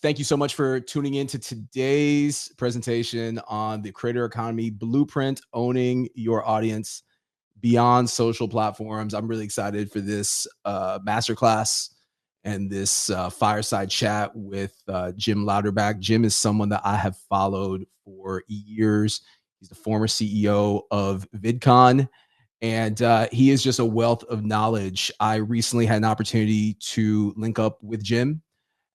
Thank you so much for tuning in to today's presentation on the creator economy blueprint, owning your audience beyond social platforms. I'm really excited for this masterclass and this fireside chat with Jim Louderback. Jim is someone that I have followed for years. He's the former CEO of VidCon, and he is just a wealth of knowledge. I recently had an opportunity to link up with Jim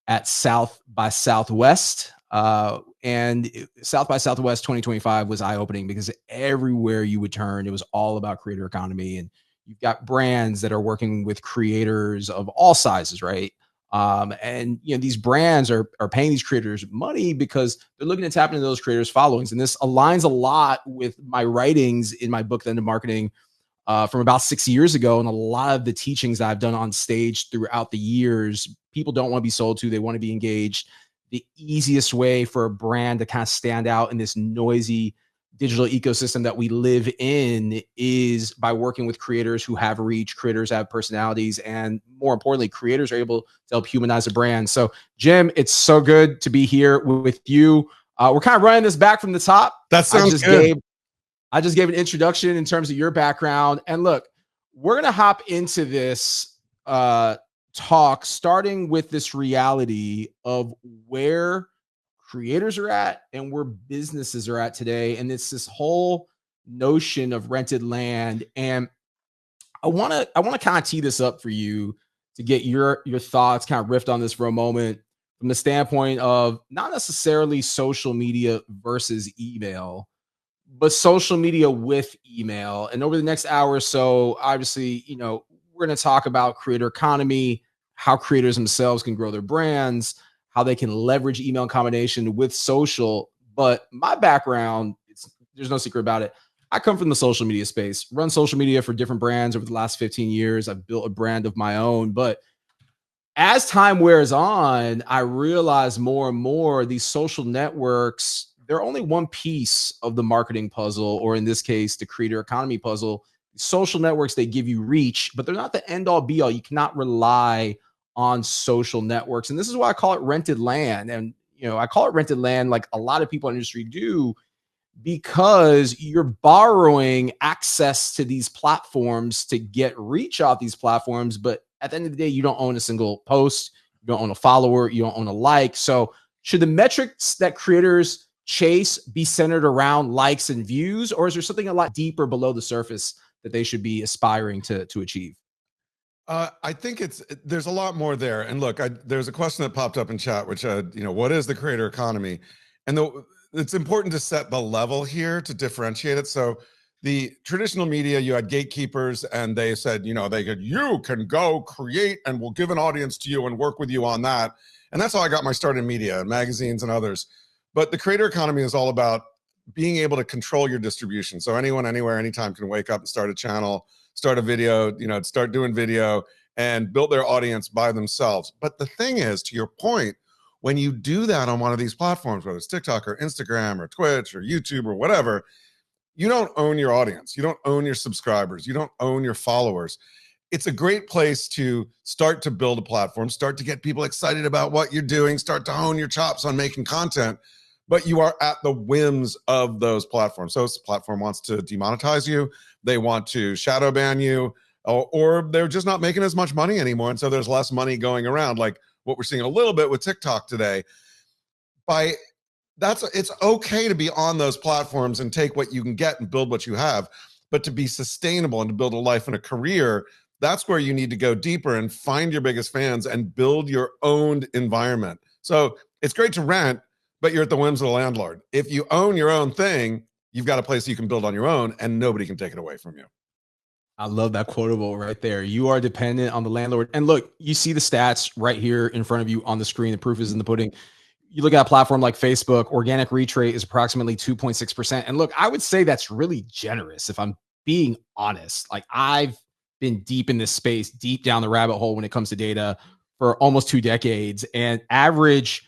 at South by Southwest. South by Southwest 2025 was eye-opening because everywhere you would turn, it was all about creator economy. And you've got brands that are working with creators of all sizes, right? And these brands are paying these creators money because they're looking to tap into those creators' followings. And this aligns a lot with my writings in my book, The End of Marketing, from about 6 years ago. And a lot of the teachings I've done on stage throughout the years, people don't want to be sold to, they want to be engaged. The easiest way for a brand to kind of stand out in this noisy digital ecosystem that we live in is by working with creators who have reach, creators have personalities, and more importantly, creators are able to help humanize a brand. So Jim, it's so good to be here with you. We're kind of running this back from the top. That sounds good. I just gave an introduction in terms of your background. And look, we're going to hop into this talk, starting with this reality of where creators are at and where businesses are at today. And it's this whole notion of rented land. And I want to kind of tee this up for you to get your thoughts, kind of riff on this for a moment from the standpoint of not necessarily social media versus email, but social media with email. And over the next hour or so, obviously, we're going to talk about creator economy, how creators themselves can grow their brands, how they can leverage email in combination with social. But my background, there's no secret about it. I come from the social media space, run social media for different brands over the last 15 years. I've built a brand of my own. But as time wears on, I realize more and more these social networks, they're only one piece of the marketing puzzle, or in this case, the creator economy puzzle. Social networks, they give you reach, but they're not the end all be all. You cannot rely on social networks. And this is why I call it rented land. And, I call it rented land like a lot of people in the industry do, because you're borrowing access to these platforms to get reach off these platforms. But at the end of the day, you don't own a single post, you don't own a follower, you don't own a like. So should the metrics that creators chase be centered around likes and views, or is there something a lot deeper below the surface that they should be aspiring to achieve? I think there's a lot more there. And look, there's a question that popped up in chat, which, what is the creator economy? And it's important to set the level here to differentiate it. So the traditional media, you had gatekeepers, and they said, you can go create and we'll give an audience to you and work with you on that. And that's how I got my start in media and magazines and others. But the creator economy is all about being able to control your distribution. So anyone, anywhere, anytime can wake up and start a channel, start a video, start doing video and build their audience by themselves. But the thing is, to your point, when you do that on one of these platforms, whether it's TikTok or Instagram or Twitch or YouTube or whatever, you don't own your audience. You don't own your subscribers. You don't own your followers. It's a great place to start to build a platform, start to get people excited about what you're doing, start to hone your chops on making content, but you are at the whims of those platforms. So if the platform wants to demonetize you, they want to shadow ban you, or they're just not making as much money anymore. And so there's less money going around, like what we're seeing a little bit with TikTok today. It's okay to be on those platforms and take what you can get and build what you have, but to be sustainable and to build a life and a career, that's where you need to go deeper and find your biggest fans and build your own environment. So it's great to rent, but you're at the whims of the landlord. If you own your own thing, you've got a place you can build on your own and nobody can take it away from you. I love that quotable right there. You are dependent on the landlord. And look, you see the stats right here in front of you on the screen. The proof is in the pudding. You look at a platform like Facebook, organic reach rate is approximately 2.6%. And look, I would say that's really generous if I'm being honest. Like, I've been deep in this space, deep down the rabbit hole when it comes to data for almost 2 decades. And average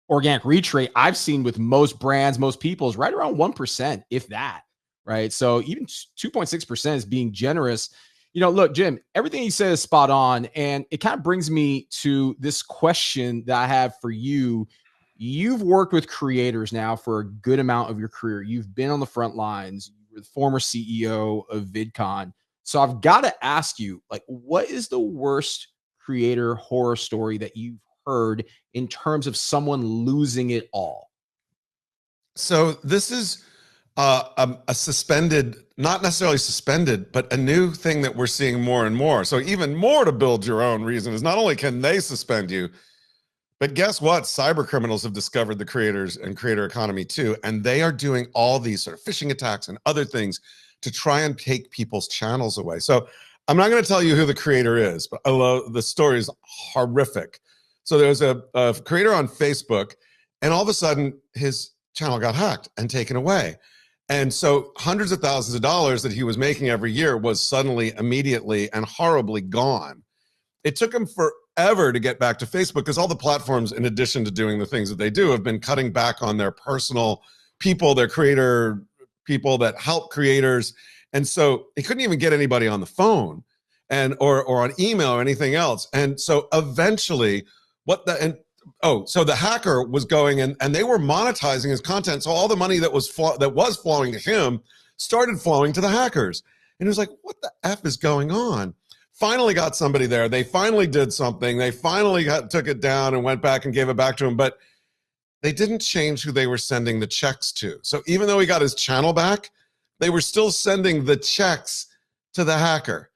organic reach rate I've seen with most brands, most people, is right around 1%, if that, right? So even 2.6% is being generous. Look, Jim, everything you said is spot on. And it kind of brings me to this question that I have for you. You've worked with creators now for a good amount of your career. You've been on the front lines. You were the former CEO of VidCon. So I've got to ask you, like, what is the worst creator horror story that you've heard in terms of someone losing it all? So this is a suspended, not necessarily suspended, but a new thing that we're seeing more and more. So even more to build your own reason is not only can they suspend you, but guess what? Cyber criminals have discovered the creators and creator economy too. And they are doing all these sort of phishing attacks and other things to try and take people's channels away. So I'm not going to tell you who the creator is, but the story is horrific. So there's a creator on Facebook, and all of a sudden his channel got hacked and taken away. And so hundreds of thousands of dollars that he was making every year was suddenly, immediately, and horribly gone. It took him forever to get back to Facebook because all the platforms, in addition to doing the things that they do, have been cutting back on their personal people, their creator people that help creators. And so he couldn't even get anybody on the phone or on email or anything else. And so eventually so the hacker was going and they were monetizing his content. So all the money that was flowing to him started flowing to the hackers. And it was like, what the F is going on? Finally got somebody there. They finally did something. They finally took it down and went back and gave it back to him. But they didn't change who they were sending the checks to. So even though he got his channel back, they were still sending the checks to the hacker.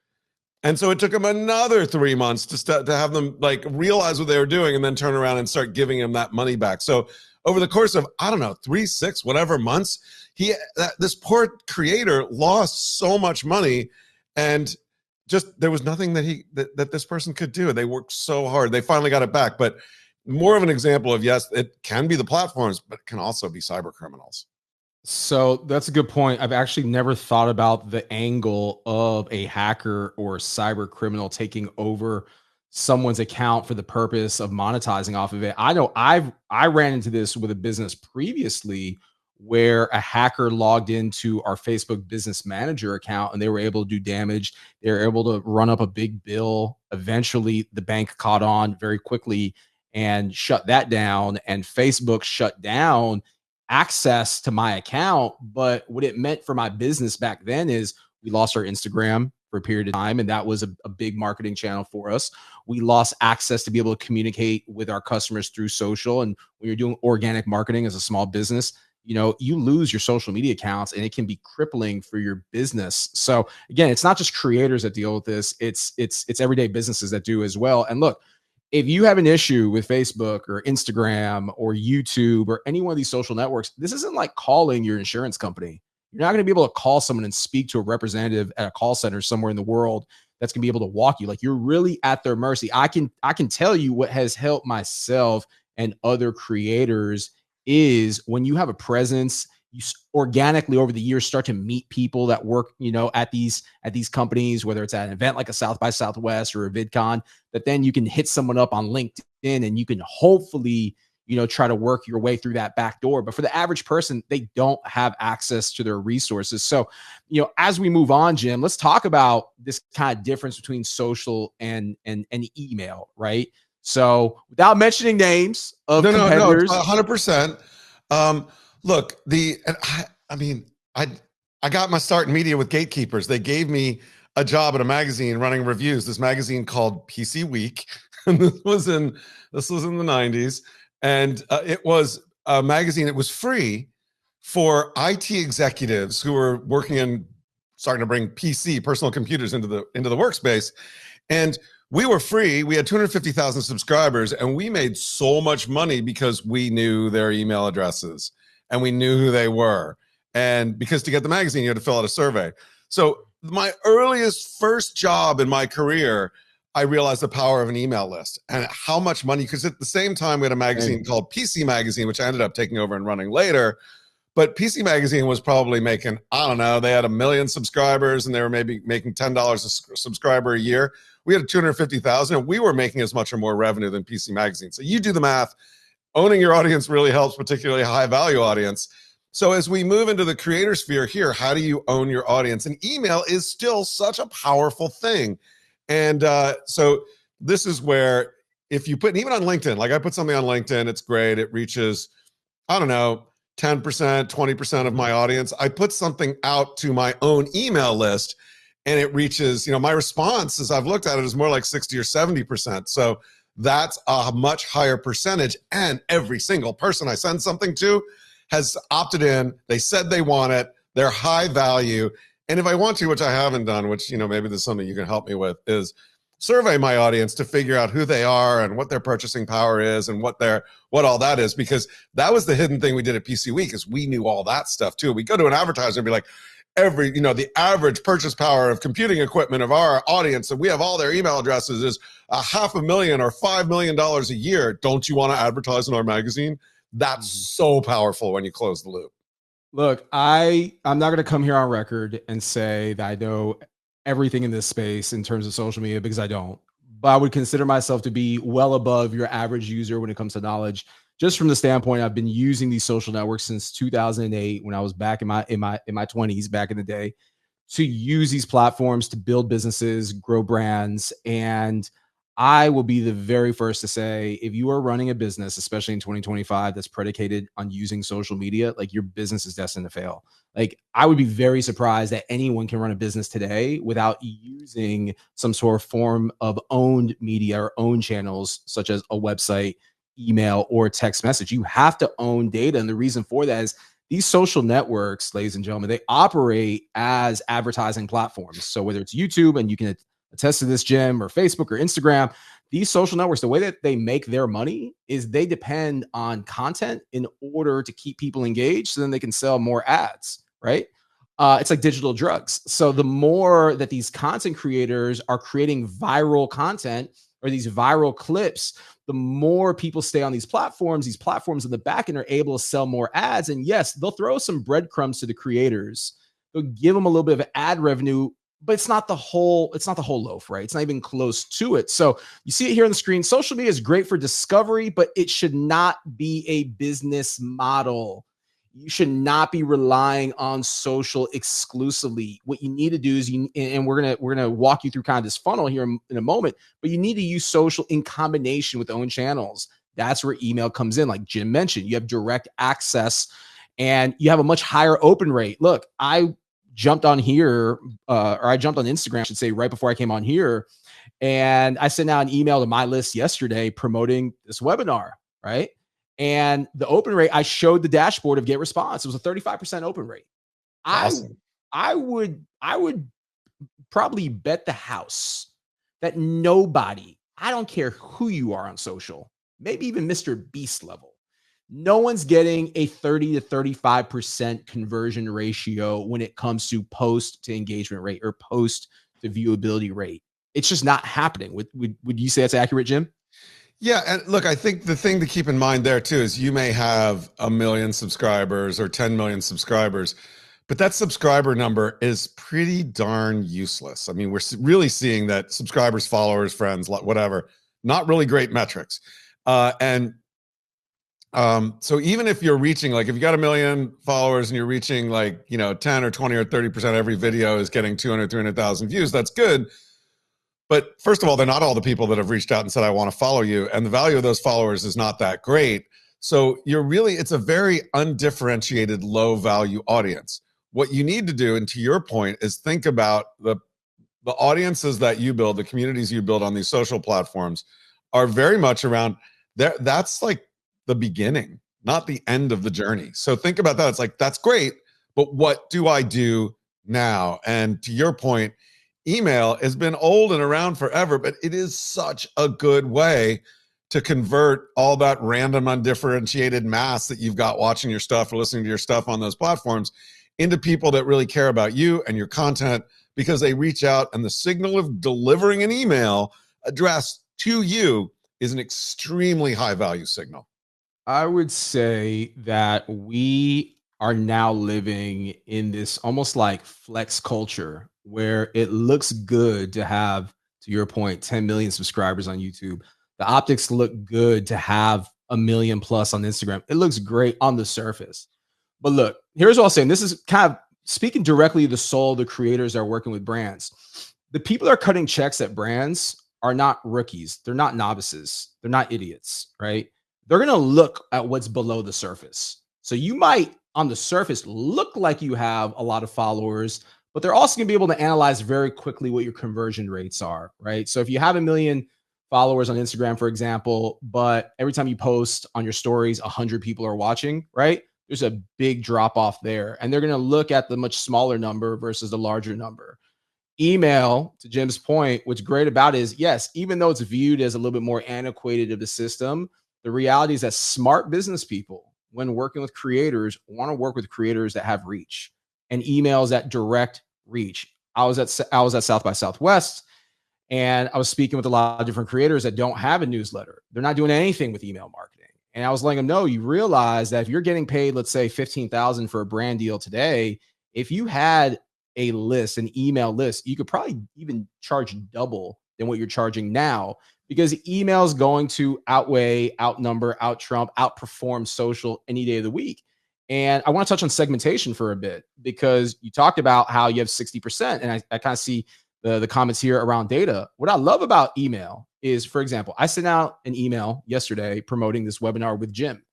And so it took him another 3 months to have them like realize what they were doing and then turn around and start giving him that money back. So over the course of, I don't know, 3, 6, whatever months, this poor creator lost so much money, and just there was nothing that this person could do. They worked so hard. They finally got it back. But more of an example of, yes, it can be the platforms, but it can also be cyber criminals. So that's a good point. I've actually never thought about the angle of a hacker or cyber criminal taking over someone's account for the purpose of monetizing off of it. I know I ran into this with a business previously where a hacker logged into our Facebook business manager account and they were able to do damage. They were able to run up a big bill. Eventually, the bank caught on very quickly and shut that down, and Facebook shut down access to my account. But what it meant for my business back then is we lost our Instagram for a period of time, and that was a big marketing channel for us. We lost access to be able to communicate with our customers through social. And when you're doing organic marketing as a small business, you lose your social media accounts and it can be crippling for your business. So again, it's not just creators that deal with this. It's everyday businesses that do as well. And look, if you have an issue with Facebook or Instagram or YouTube or any one of these social networks, this isn't like calling your insurance company. You're not going to be able to call someone and speak to a representative at a call center somewhere in the world that's going to be able to walk you. Like, you're really at their mercy. I can tell you what has helped myself and other creators is when you have a presence, you organically over the years start to meet people that work, at these companies, whether it's at an event like a South by Southwest or a VidCon, that then you can hit someone up on LinkedIn and you can hopefully, try to work your way through that back door. But for the average person, they don't have access to their resources. So, as we move on, Jim, let's talk about this kind of difference between social and email, right? So without mentioning names of competitors. No, 100%. Look, I got my start in media with Gatekeepers. They gave me a job at a magazine running reviews, this magazine called PC Week. And this was in the 90s. And it was a magazine. It was free for IT executives who were working in starting to bring personal computers into the workspace. And we were free. We had 250,000 subscribers, and we made so much money because we knew their email addresses and we knew who they were. And because to get the magazine, you had to fill out a survey. So my first job in my career, I realized the power of an email list and how much money, because at the same time we had a magazine called PC Magazine, which I ended up taking over and running later. But PC Magazine was probably making, I don't know, they had 1 million subscribers and they were maybe making $10 a subscriber a year. We had 250,000 and we were making as much or more revenue than PC Magazine. So you do the math. Owning your audience really helps, particularly a high value audience. So as we move into the creator sphere here, how do you own your audience? And email is still such a powerful thing. And so this is where, if you put, even on LinkedIn, like I put something on LinkedIn, it's great. It reaches, I don't know, 10%, 20% of my audience. I put something out to my own email list and it reaches, my response, as I've looked at it, is more like 60 or 70%. So that's a much higher percentage. And every single person I send something to has opted in. They said they want it. They're high value. And if I want to, which I haven't done, which, maybe this is something you can help me with, is survey my audience to figure out who they are and what their purchasing power is and what all that is, because that was the hidden thing we did at PC Week, is we knew all that stuff too. We go to an advertiser and be like, the average purchase power of computing equipment of our audience, and we have all their email addresses, is $500,000 or $5 million a year. Don't you want to advertise in our magazine? That's so powerful when you close the loop. Look, I'm not going to come here on record and say that I know everything in this space in terms of social media, because I don't. But I would consider myself to be well above your average user when it comes to knowledge, just from the standpoint I've been using these social networks since 2008, when I was back in my 20s, back in the day, to use these platforms to build businesses, grow brands. And I will be the very first to say, if you are running a business, especially in 2025, that's predicated on using social media, like, your business is destined to fail. Like, I would be very surprised that anyone can run a business today without using some sort of form of owned media or owned channels, such as a website, email, or text message. You have to own data. And the reason for that is these social networks, ladies and gentlemen, they operate as advertising platforms. So whether it's YouTube, and you can attest to this, Jim, or Facebook or Instagram, these social networks, the way that they make their money is they depend on content in order to keep people engaged, so then they can sell more ads, right? It's like digital drugs. So the more that these content creators are creating viral content or these viral clips, the more people stay on these platforms. These platforms in the back end are able to sell more ads. And yes, they'll throw some breadcrumbs to the creators. They'll give them a little bit of ad revenue, but it's not the whole loaf, right? It's not even close to it. So you see it here on the screen. Social media is great for discovery, but it should not be a business model. You should not be relying on social exclusively. What you need to do is, and we're gonna walk you through kind of this funnel here in a moment, but you need to use social in combination with own channels. That's where email comes in. Like Jim mentioned, you have direct access and you have a much higher open rate. Look, I jumped on here, or I jumped on Instagram, I should say, right before I came on here. And I sent out an email to my list yesterday promoting this webinar, right? And the open rate, I showed the dashboard of GetResponse. It was a 35% open rate. Awesome. I would probably bet the house that nobody, I don't care who you are on social, maybe even Mr. Beast level, no one's getting a 30 to 35% conversion ratio when it comes to post to engagement rate or post to viewability rate. It's just not happening. Would you say that's accurate, Jim? Yeah, and look, I think the thing to keep in mind there too is you may have 1 million subscribers or 10 million subscribers, but that subscriber number is pretty darn useless. I mean, we're really seeing that subscribers, followers, friends, whatever, not really great metrics. So even if you're reaching, like, if you got 1 million followers and you're reaching 10 or 20 or 30%, every video is getting 200, 300,000 views, that's good. But first of all, they're not all the people that have reached out and said, I want to follow you. And the value of those followers is not that great. So it's a very undifferentiated, low value audience. What you need to do, and to your point, is think about the audiences that you build, the communities you build on these social platforms are very much around there. That's like the beginning, not the end of the journey. So think about that. It's like, that's great, but what do I do now? And to your point, email has been old and around forever, but it is such a good way to convert all that random undifferentiated mass that you've got watching your stuff or listening to your stuff on those platforms into people that really care about you and your content, because they reach out, and the signal of delivering an email addressed to you is an extremely high value signal. I would say that we are now living in this almost like flex culture where it looks good to have, to your point, 10 million subscribers on YouTube. The optics look good to have 1 million plus on Instagram. It looks great on the surface. But look, here's what I'll say. And this is kind of speaking directly to the soul of the creators that are working with brands. The people that are cutting checks at brands are not rookies. They're not novices. They're not idiots, right? They're going to look at what's below the surface. So you might, on the surface, look like you have a lot of followers, but they're also going to be able to analyze very quickly what your conversion rates are, right? So if you have 1 million followers on Instagram, for example, but every time you post on your stories, 100 people are watching, right? There's a big drop off there. And they're going to look at the much smaller number versus the larger number. Email, to Jim's point, what's great about it is, yes, even though it's viewed as a little bit more antiquated of the system, the reality is that smart business people, when working with creators, want to work with creators that have reach, and emails that direct reach. I was at South by Southwest, and I was speaking with a lot of different creators that don't have a newsletter. They're not doing anything with email marketing. And I was letting them know, you realize that if you're getting paid, let's say 15,000 for a brand deal today, if you had a list, an email list, you could probably even charge double than what you're charging now, because email is going to outweigh, outnumber, out Trump, outperform social any day of the week. And I want to touch on segmentation for a bit, because you talked about how you have 60%. And I kind of see the comments here around data. What I love about email is, for example, I sent out an email yesterday promoting this webinar with Jim.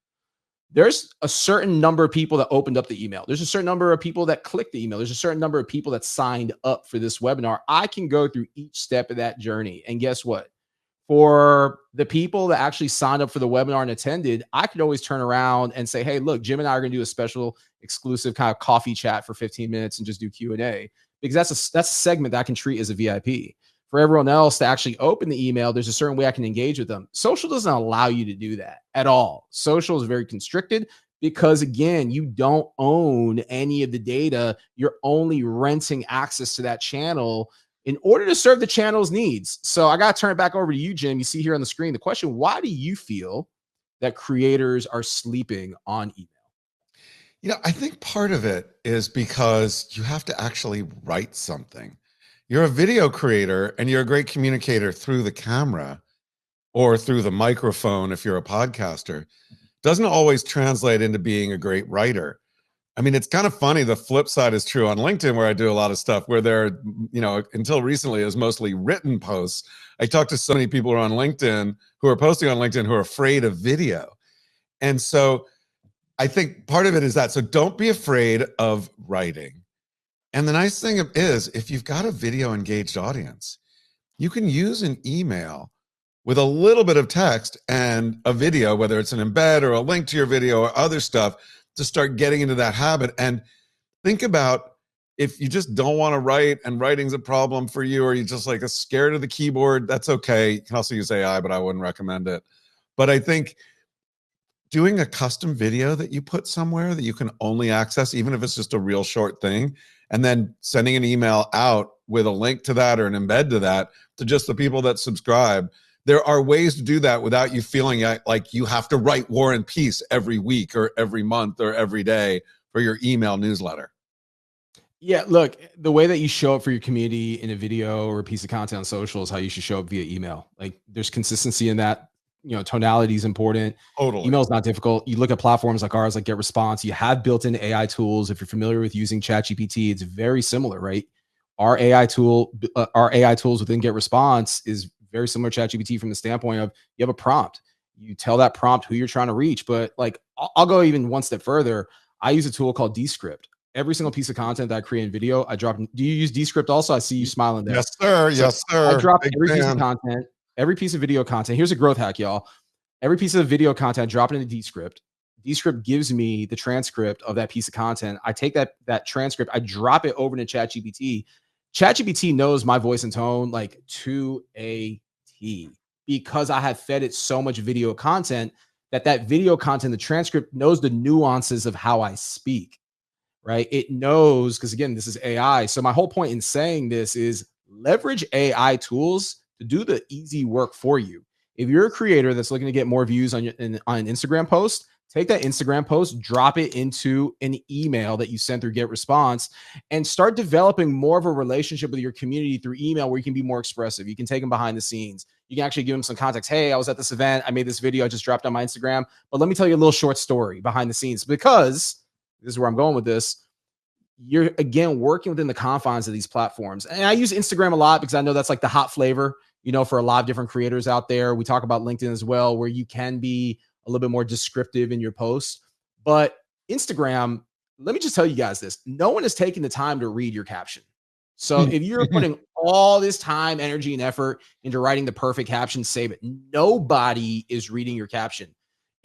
There's a certain number of people that opened up the email. There's a certain number of people that clicked the email. There's a certain number of people that signed up for this webinar. I can go through each step of that journey. And guess what? For the people that actually signed up for the webinar and attended, I could always turn around and say, hey, look, Jim and I are going to do a special exclusive kind of coffee chat for 15 minutes and just do Q&A, because that's a segment that I can treat as a VIP. For everyone else to actually open the email, there's a certain way I can engage with them. Social doesn't allow you to do that at all. Social is very constricted because, again, you don't own any of the data. You're only renting access to that channel in order to serve the channel's needs. So I got to turn it back over to you, Jim. You see here on the screen the question: why do you feel that creators are sleeping on email? I think part of it is because you have to actually write something. You're a video creator and you're a great communicator through the camera or through the microphone if you're a podcaster. Doesn't always translate into being a great writer. I mean, it's kind of funny. The flip side is true on LinkedIn, where I do a lot of stuff where there, until recently, it was mostly written posts. I talk to so many people who are on LinkedIn, who are posting on LinkedIn, who are afraid of video. And so I think part of it is that. So don't be afraid of writing. And the nice thing is, if you've got a video engaged audience, you can use an email with a little bit of text and a video, whether it's an embed or a link to your video or other stuff, to start getting into that habit. And think about, if you just don't want to write and writing's a problem for you, or you just like scared of the keyboard, that's okay. You can also use AI, but I wouldn't recommend it. But I think doing a custom video that you put somewhere that you can only access, even if it's just a real short thing, and then sending an email out with a link to that or an embed to that to just the people that subscribe. There are ways to do that without you feeling like you have to write War and Peace every week or every month or every day for your email newsletter. Yeah, look, the way that you show up for your community in a video or a piece of content on social is how you should show up via email. Like, there's consistency in that. Tonality is important. Totally. Email is not difficult. You look at platforms like ours, like GetResponse. You have built-in AI tools. If you're familiar with using ChatGPT, it's very similar, right? Our AI tools within GetResponse is very similar to ChatGPT from the standpoint of, you have a prompt. You tell that prompt who you're trying to reach. But like, I'll go even one step further. I use a tool called Descript. Every single piece of content that I create in video, I drop. Do you use Descript also? I see you smiling there. Yes, sir. So yes, sir. I drop every piece of content, every piece of video content. Here's a growth hack, y'all. Every piece of video content, drop it into Descript. Descript gives me the transcript of that piece of content. I take that transcript, I drop it over to ChatGPT. ChatGPT knows my voice and tone like to a T, because I have fed it so much video content that video content, the transcript, knows the nuances of how I speak, right? It knows, because again, this is AI. So my whole point in saying this is, leverage AI tools to do the easy work for you. If you're a creator that's looking to get more views on an Instagram post, take that Instagram post, drop it into an email that you send through GetResponse, and start developing more of a relationship with your community through email, where you can be more expressive. You can take them behind the scenes. You can actually give them some context. Hey, I was at this event. I made this video. I just dropped on my Instagram. But let me tell you a little short story behind the scenes, because this is where I'm going with this. You're again working within the confines of these platforms. And I use Instagram a lot because I know that's like the hot flavor, for a lot of different creators out there. We talk about LinkedIn as well, where you can be a little bit more descriptive in your posts. But Instagram, let me just tell you guys this. No one is taking the time to read your caption. So if you're putting all this time, energy, and effort into writing the perfect caption, save it. Nobody is reading your caption.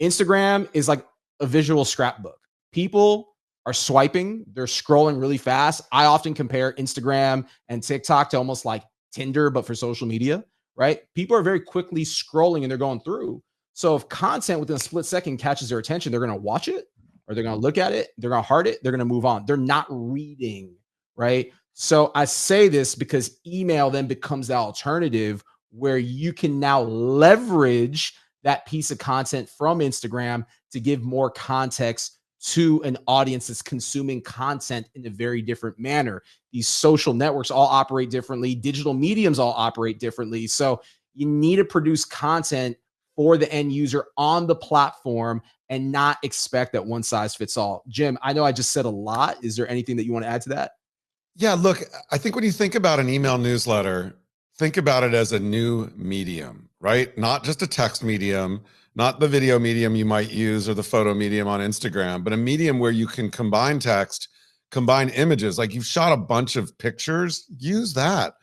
Instagram is like a visual scrapbook. People are swiping, they're scrolling really fast. I often compare Instagram and TikTok to almost like Tinder, but for social media, right? People are very quickly scrolling and they're going through. So if content within a split second catches their attention, they're going to watch it or they're going to look at it, they're going to heart it, they're going to move on. They're not reading, right? So I say this because email then becomes the alternative where you can now leverage that piece of content from Instagram to give more context to an audience that's consuming content in a very different manner. These social networks all operate differently. Digital mediums all operate differently. So you need to produce content for the end user on the platform and not expect that one size fits all. Jim, I know I just said a lot. Is there anything that you want to add to that? Yeah, look, I think when you think about an email newsletter, think about it as a new medium, right? Not just a text medium, not the video medium you might use or the photo medium on Instagram, but a medium where you can combine text, combine images. Like you've shot a bunch of pictures, use that.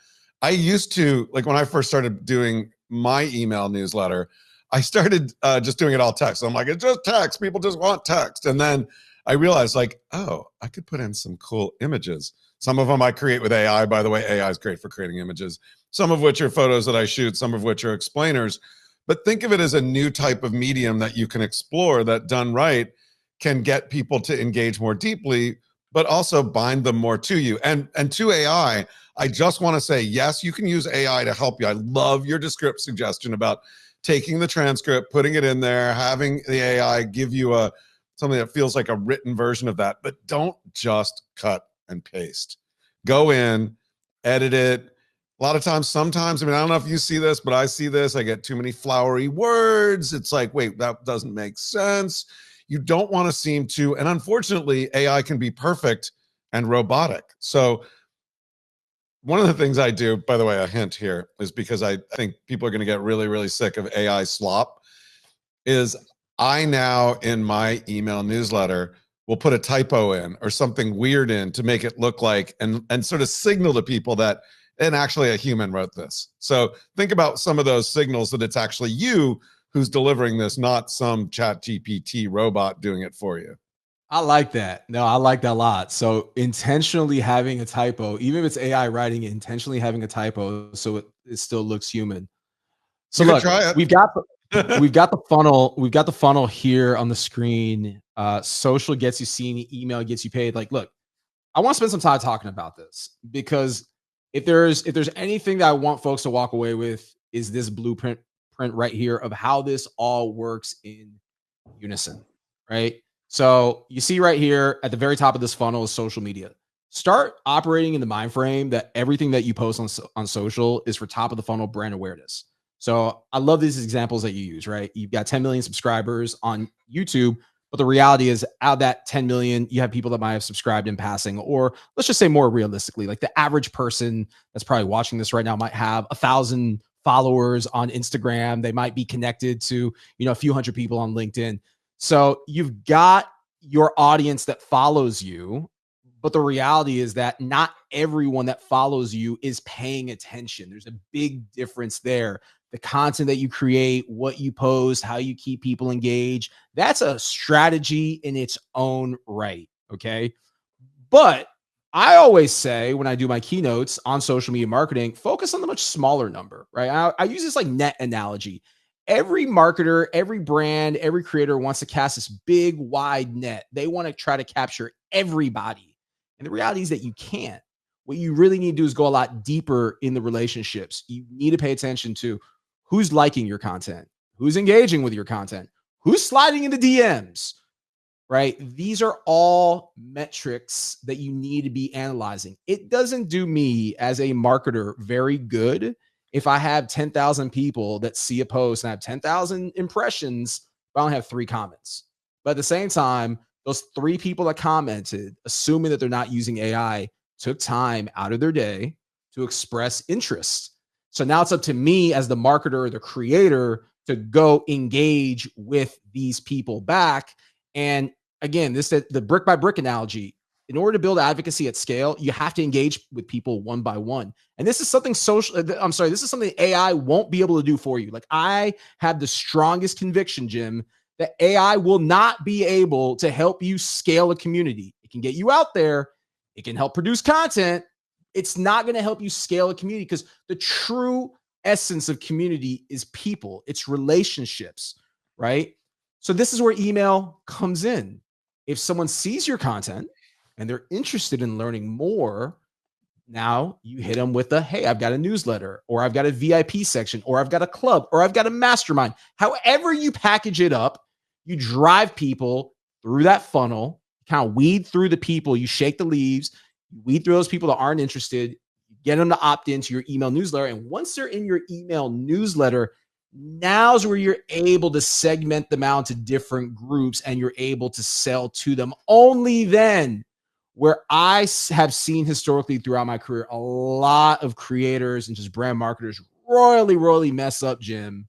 I used to, like when I first started doing my email newsletter, I started just doing it all text. I'm like, it's just text. People just want text. And then I realized like, oh, I could put in some cool images. Some of them I create with AI. By the way, AI is great for creating images, some of which are photos that I shoot, some of which are explainers. But think of it as a new type of medium that you can explore that done right can get people to engage more deeply, but also bind them more to you. And to AI, I just want to say, yes, you can use AI to help you. I love your Descript suggestion about taking the transcript, putting it in there, having the AI give you something that feels like a written version of that, but don't just cut and paste. Go in, edit it. A lot of times, sometimes, I don't know if you see this, but I see this. I get too many flowery words. It's like, wait, that doesn't make sense. You don't want to seem too, and unfortunately, AI can be perfect and robotic. So one of the things I do, by the way, a hint here, is because I think people are going to get really, really sick of AI slop, is I now in my email newsletter will put a typo in or something weird in to make it look like and sort of signal to people that and actually a human wrote this. So think about some of those signals that it's actually you who's delivering this, not some chat GPT robot doing it for you. I like that. No, I like that a lot. So intentionally having a typo, even if it's AI writing it, intentionally having a typo so it still looks human. So You could look, try it. we've got the funnel. We've got the funnel here on the screen. Social gets you seen, email gets you paid. Like, look, I want to spend some time talking about this because if there's anything that I want folks to walk away with is this blueprint right here of how this all works in unison, right? So you see right here at the very top of this funnel is social media. Start operating in the mind frame that everything that you post on social is for top of the funnel brand awareness. So I love these examples that you use, right? You've got 10 million subscribers on YouTube, but the reality is out of that 10 million, you have people that might have subscribed in passing, or let's just say more realistically, like the average person that's probably watching this right now might have 1,000 followers on Instagram. They might be connected to, a few hundred people on LinkedIn. So you've got your audience that follows you, but the reality is that not everyone that follows you is paying attention. There's a big difference there. The content that you create, what you post, how you keep people engaged, that's a strategy in its own right. Okay. But I always say when I do my keynotes on social media marketing, focus on the much smaller number, right? I use this like net analogy. Every marketer, every brand, every creator wants to cast this big, wide net. They want to try to capture everybody. And the reality is that you can't. What you really need to do is go a lot deeper in the relationships. You need to pay attention to who's liking your content, who's engaging with your content, who's sliding into DMs, right? These are all metrics that you need to be analyzing. It doesn't do me as a marketer very good if I have 10,000 people that see a post and I have 10,000 impressions, but I only have 3 comments. But at the same time, those 3 people that commented, assuming that they're not using AI, took time out of their day to express interest. So now it's up to me as the marketer or the creator to go engage with these people back. And again, the brick by brick analogy. In order to build advocacy at scale, you have to engage with people one by one. And this is something this is something AI won't be able to do for you. Like, I have the strongest conviction, Jim, that AI will not be able to help you scale a community. It can get you out there, it can help produce content. It's not going to help you scale a community, because the true essence of community is people, it's relationships, right? So this is where email comes in. If someone sees your content and they're interested in learning more, now you hit them with hey, I've got a newsletter, or I've got a VIP section, or I've got a club, or I've got a mastermind. However you package it up, you drive people through that funnel, kind of weed through the people, you shake the leaves, you weed through those people that aren't interested, you get them to opt into your email newsletter. And once they're in your email newsletter, now's where you're able to segment them out to different groups and you're able to sell to them. Only then, where I have seen historically throughout my career, a lot of creators and just brand marketers royally mess up, Jim,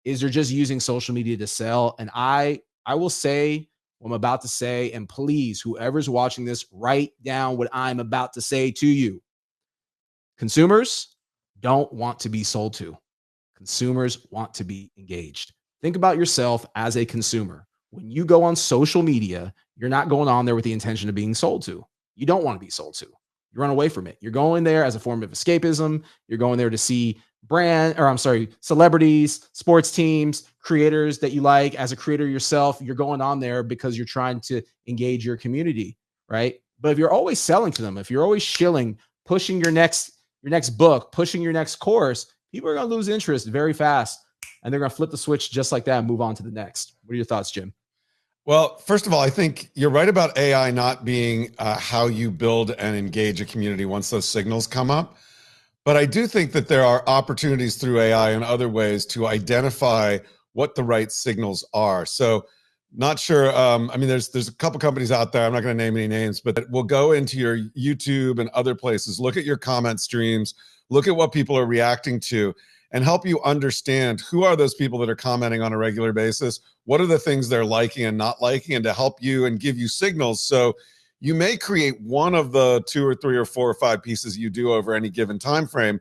is they're just using social media to sell. And I will say what I'm about to say, and please, whoever's watching this, write down what I'm about to say to you. Consumers don't want to be sold to. Consumers want to be engaged. Think about yourself as a consumer. When you go on social media, you're not going on there with the intention of being sold to. You don't want to be sold to. You run away from it. You're going there as a form of escapism. You're going there to see celebrities, sports teams, creators that you like. As a creator yourself, you're going on there because you're trying to engage your community, right? But if you're always selling to them, if you're always shilling, pushing your next book, pushing your next course, people are going to lose interest very fast, and they're going to flip the switch just like that and move on to the next. What are your thoughts, Jim? Well, first of all, I think you're right about AI not being how you build and engage a community once those signals come up. But I do think that there are opportunities through AI and other ways to identify what the right signals are. So not sure. I mean, there's a couple companies out there, I'm not going to name any names, but will go into your YouTube and other places, look at your comment streams, look at what people are reacting to, and help you understand who are those people that are commenting on a regular basis, what are the things they're liking and not liking, and to help you and give you signals. So you may create one of the 2 or 3 or 4 or 5 pieces you do over any given time frame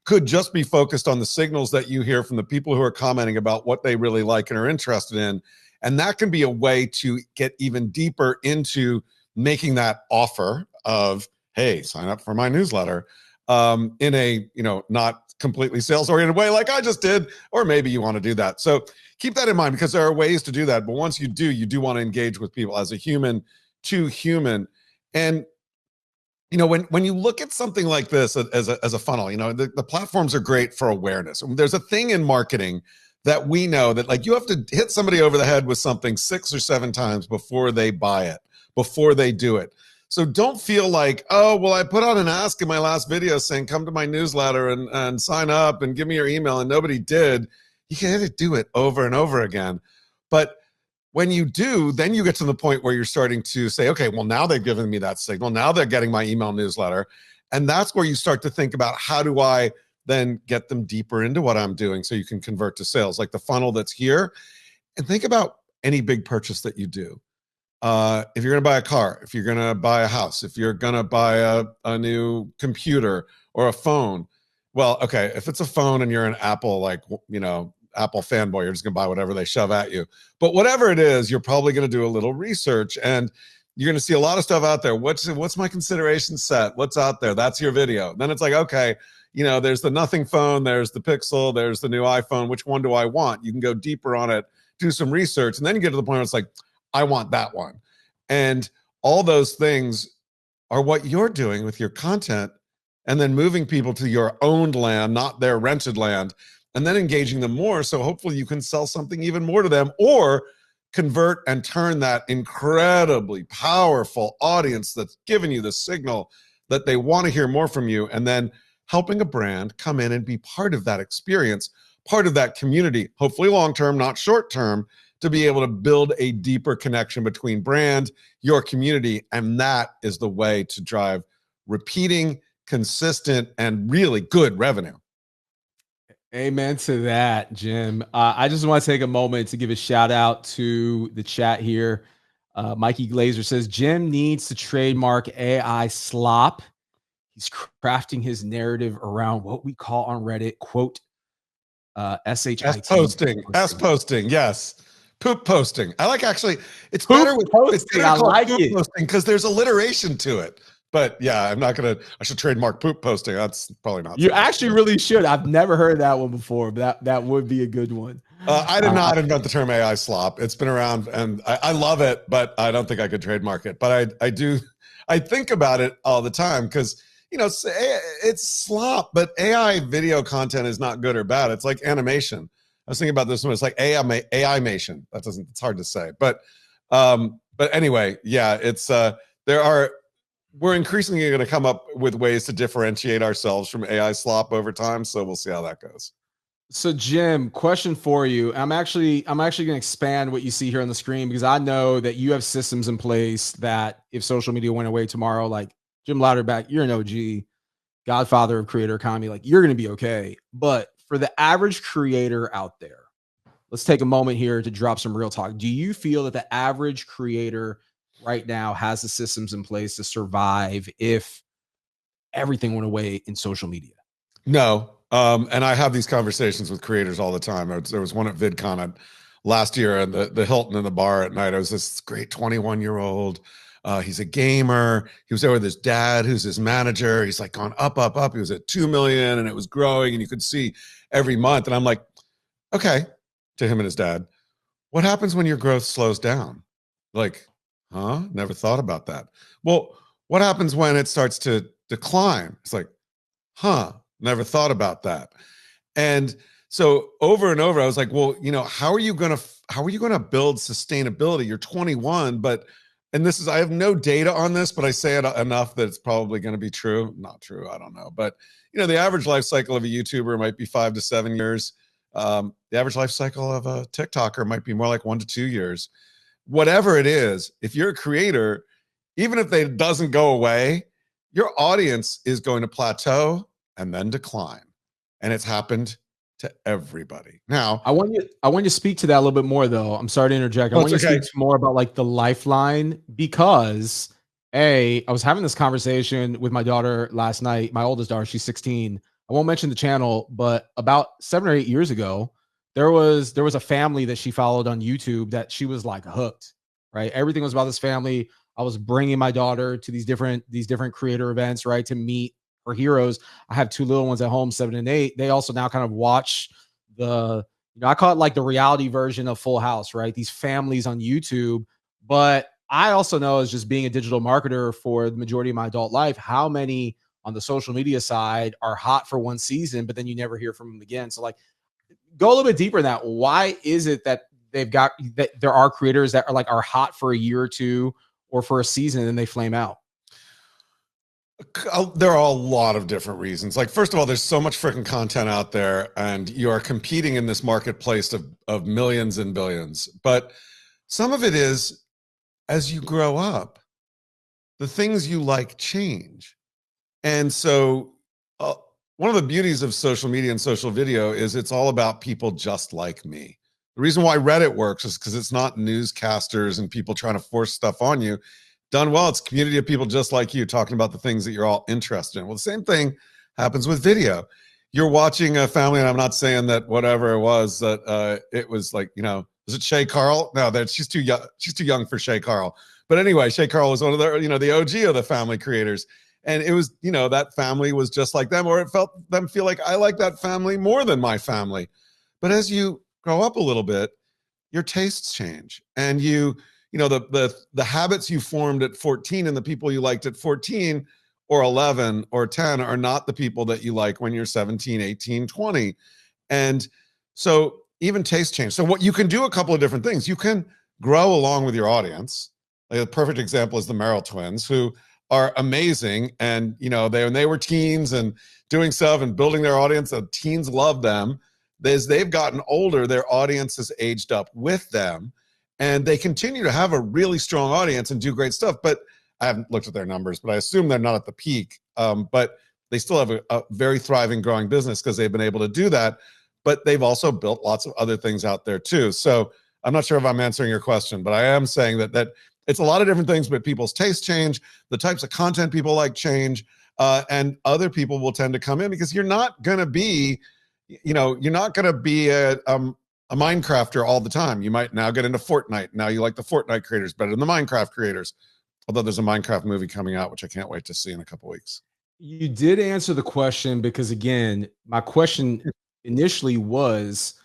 could just be focused on the signals that you hear from the people who are commenting about what they really like and are interested in. And that can be a way to get even deeper into making that offer of, hey, sign up for my newsletter, in a, not completely sales-oriented way like I just did, or maybe you want to do that. So keep that in mind, because there are ways to do that. But once you do want to engage with people as a human to human. And when you look at something like this as a funnel, the platforms are great for awareness. There's a thing in marketing that we know that, like, you have to hit somebody over the head with something 6 or 7 times before they buy it, before they do it. So don't feel like, oh, well, I put out an ask in my last video saying, come to my newsletter and sign up and give me your email, and nobody did. You can do it over and over again. But when you do, then you get to the point where you're starting to say, okay, well, now they've given me that signal. Now they're getting my email newsletter. And that's where you start to think about, how do I then get them deeper into what I'm doing so you can convert to sales, like the funnel that's here. And think about any big purchase that you do. If you're going to buy a car, if you're going to buy a house, if you're going to buy a new computer or a phone, well, okay, if it's a phone and you're an Apple, Apple fanboy, you're just going to buy whatever they shove at you. But whatever it is, you're probably going to do a little research, and you're going to see a lot of stuff out there. What's my consideration set? What's out there? That's your video. Then it's like, okay, there's the nothing phone, there's the Pixel, there's the new iPhone. Which one do I want? You can go deeper on it, do some research, and then you get to the point where it's like, I want that one. And all those things are what you're doing with your content, and then moving people to your owned land, not their rented land, and then engaging them more. So hopefully you can sell something even more to them, or convert and turn that incredibly powerful audience that's given you the signal that they want to hear more from you, and then helping a brand come in and be part of that experience, part of that community, hopefully long-term, not short-term, to be able to build a deeper connection between brand, your community, and that is the way to drive repeating, consistent, and really good revenue. Amen to that, Jim. I just want to take a moment to give a shout out to the chat here. Mikey Glazer says Jim needs to trademark AI slop. He's crafting his narrative around what we call on Reddit, quote, SHIT. S posting, yes. Poop posting. I like, actually, it's poop better with posting. It's better I like poop it posting because there's alliteration to it. But yeah, I'm not gonna. I should trademark poop posting. That's probably not. You actually really should. I've never heard that one before, but that would be a good one. I did not invent the term AI slop. It's been around, and I love it, but I don't think I could trademark it. But I do. I think about it all the time because it's slop, but AI video content is not good or bad. It's like animation. I was thinking about this one. It's like AI-mation. It's hard to say, but anyway, yeah, we're increasingly going to come up with ways to differentiate ourselves from AI slop over time. So we'll see how that goes. So Jim, question for you. I'm actually going to expand what you see here on the screen because I know that you have systems in place that if social media went away tomorrow, like Jim Louderback, you're an OG, godfather of creator economy, like you're going to be okay. But for the average creator out there, let's take a moment here to drop some real talk. Do you feel that the average creator right now has the systems in place to survive if everything went away in social media? No. And I have these conversations with creators all the time. There was one at VidCon last year, and the Hilton in the bar at night. I was this great 21-year-old. He's a gamer. He was there with his dad, who's his manager. He's like gone up, up, up. He was at 2 million and it was growing and you could see every month. And I'm like, okay, to him and his dad, what happens when your growth slows down? Like, huh? Never thought about that. Well, what happens when it starts to decline? It's like, huh? Never thought about that. And so over and over, I was like, well, how are you going to build sustainability? You're 21, but, and this is, I have no data on this, but I say it enough that it's probably going to be true. Not true. I don't know. But, the average life cycle of a YouTuber might be 5 to 7 years. The average life cycle of a TikToker might be more like 1 to 2 years. Whatever it is, if you're a creator, even if it doesn't go away, your audience is going to plateau and then decline. And it's happened to everybody. Now, I want you to speak to that a little bit more, though. I'm sorry to interject. I want you to speak more about like the lifeline, because I was having this conversation with my daughter last night. My oldest daughter, she's 16. I won't mention the channel, but about 7 or 8 years ago, there was a family that she followed on YouTube that she was like hooked, right? Everything was about this family. I was bringing my daughter to these different creator events, right, to meet her heroes. I have 2 little ones at home, 7 and 8. They also now kind of watch I call it like the reality version of Full House, right? These families on YouTube. But I also know, as just being a digital marketer for the majority of my adult life, how many on the social media side are hot for one season, but then you never hear from them again. So like, go a little bit deeper in that. Why is it that there are creators that are hot for a year or two or for a season and then they flame out? There are a lot of different reasons. Like, first of all, there's so much freaking content out there and you are competing in this marketplace of millions and billions. But some of it is, as you grow up, the things you like change. And so one of the beauties of social media and social video is it's all about people just like me. The reason why Reddit works is because it's not newscasters and people trying to force stuff on you. Done well, it's a community of people just like you talking about the things that you're all interested in. Well, the same thing happens with video. You're watching a family, and I'm not saying that whatever it was that it was like, was it Shay Carl? No, she's too young. She's too young for Shay Carl. But anyway, Shay Carl was one of the, the OG of the family creators. And it was, that family was just like them, or it felt them feel like I like that family more than my family. But as you grow up a little bit, your tastes change, and the habits you formed at 14 and the people you liked at 14 or 11 or 10 are not the people that you like when you're 17, 18, 20. And so even taste change. So what you can do, a couple of different things. You can grow along with your audience. Like a perfect example is the Merrill twins, who are amazing. And, when they were teens and doing stuff and building their audience, the teens love them. As they've gotten older, their audience has aged up with them, and they continue to have a really strong audience and do great stuff. But I haven't looked at their numbers, but I assume they're not at the peak. But they still have a very thriving, growing business because they've been able to do that. But they've also built lots of other things out there too. So I'm not sure if I'm answering your question, but I am saying that it's a lot of different things, but people's tastes change, the types of content people like change, and other people will tend to come in because you're not going to be, you're not going to be a Minecrafter all the time. You might now get into Fortnite. Now you like the Fortnite creators better than the Minecraft creators. Although there's a Minecraft movie coming out, which I can't wait to see in a couple weeks. You did answer the question because, again, my question initially was,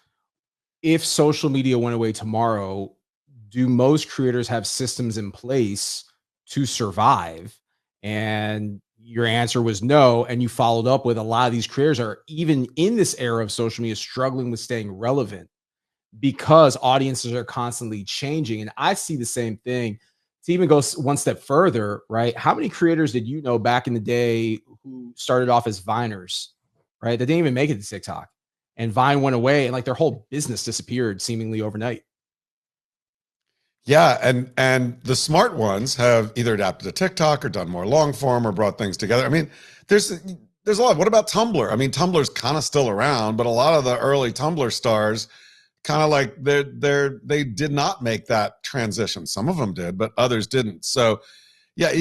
if social media went away tomorrow, do most creators have systems in place to survive? And your answer was no. And you followed up with, a lot of these creators are, even in this era of social media, struggling with staying relevant because audiences are constantly changing. And I see the same thing. To even go one step further, right? How many creators did you know back in the day who started off as Viners, right? That didn't even make it to TikTok, and Vine went away and like their whole business disappeared seemingly overnight. Yeah, and the smart ones have either adapted to TikTok or done more long form or brought things together. I mean, there's a lot. What about Tumblr? I mean, Tumblr's kind of still around, but a lot of the early Tumblr stars kind of like they did not make that transition. Some of them did, but others didn't. So yeah,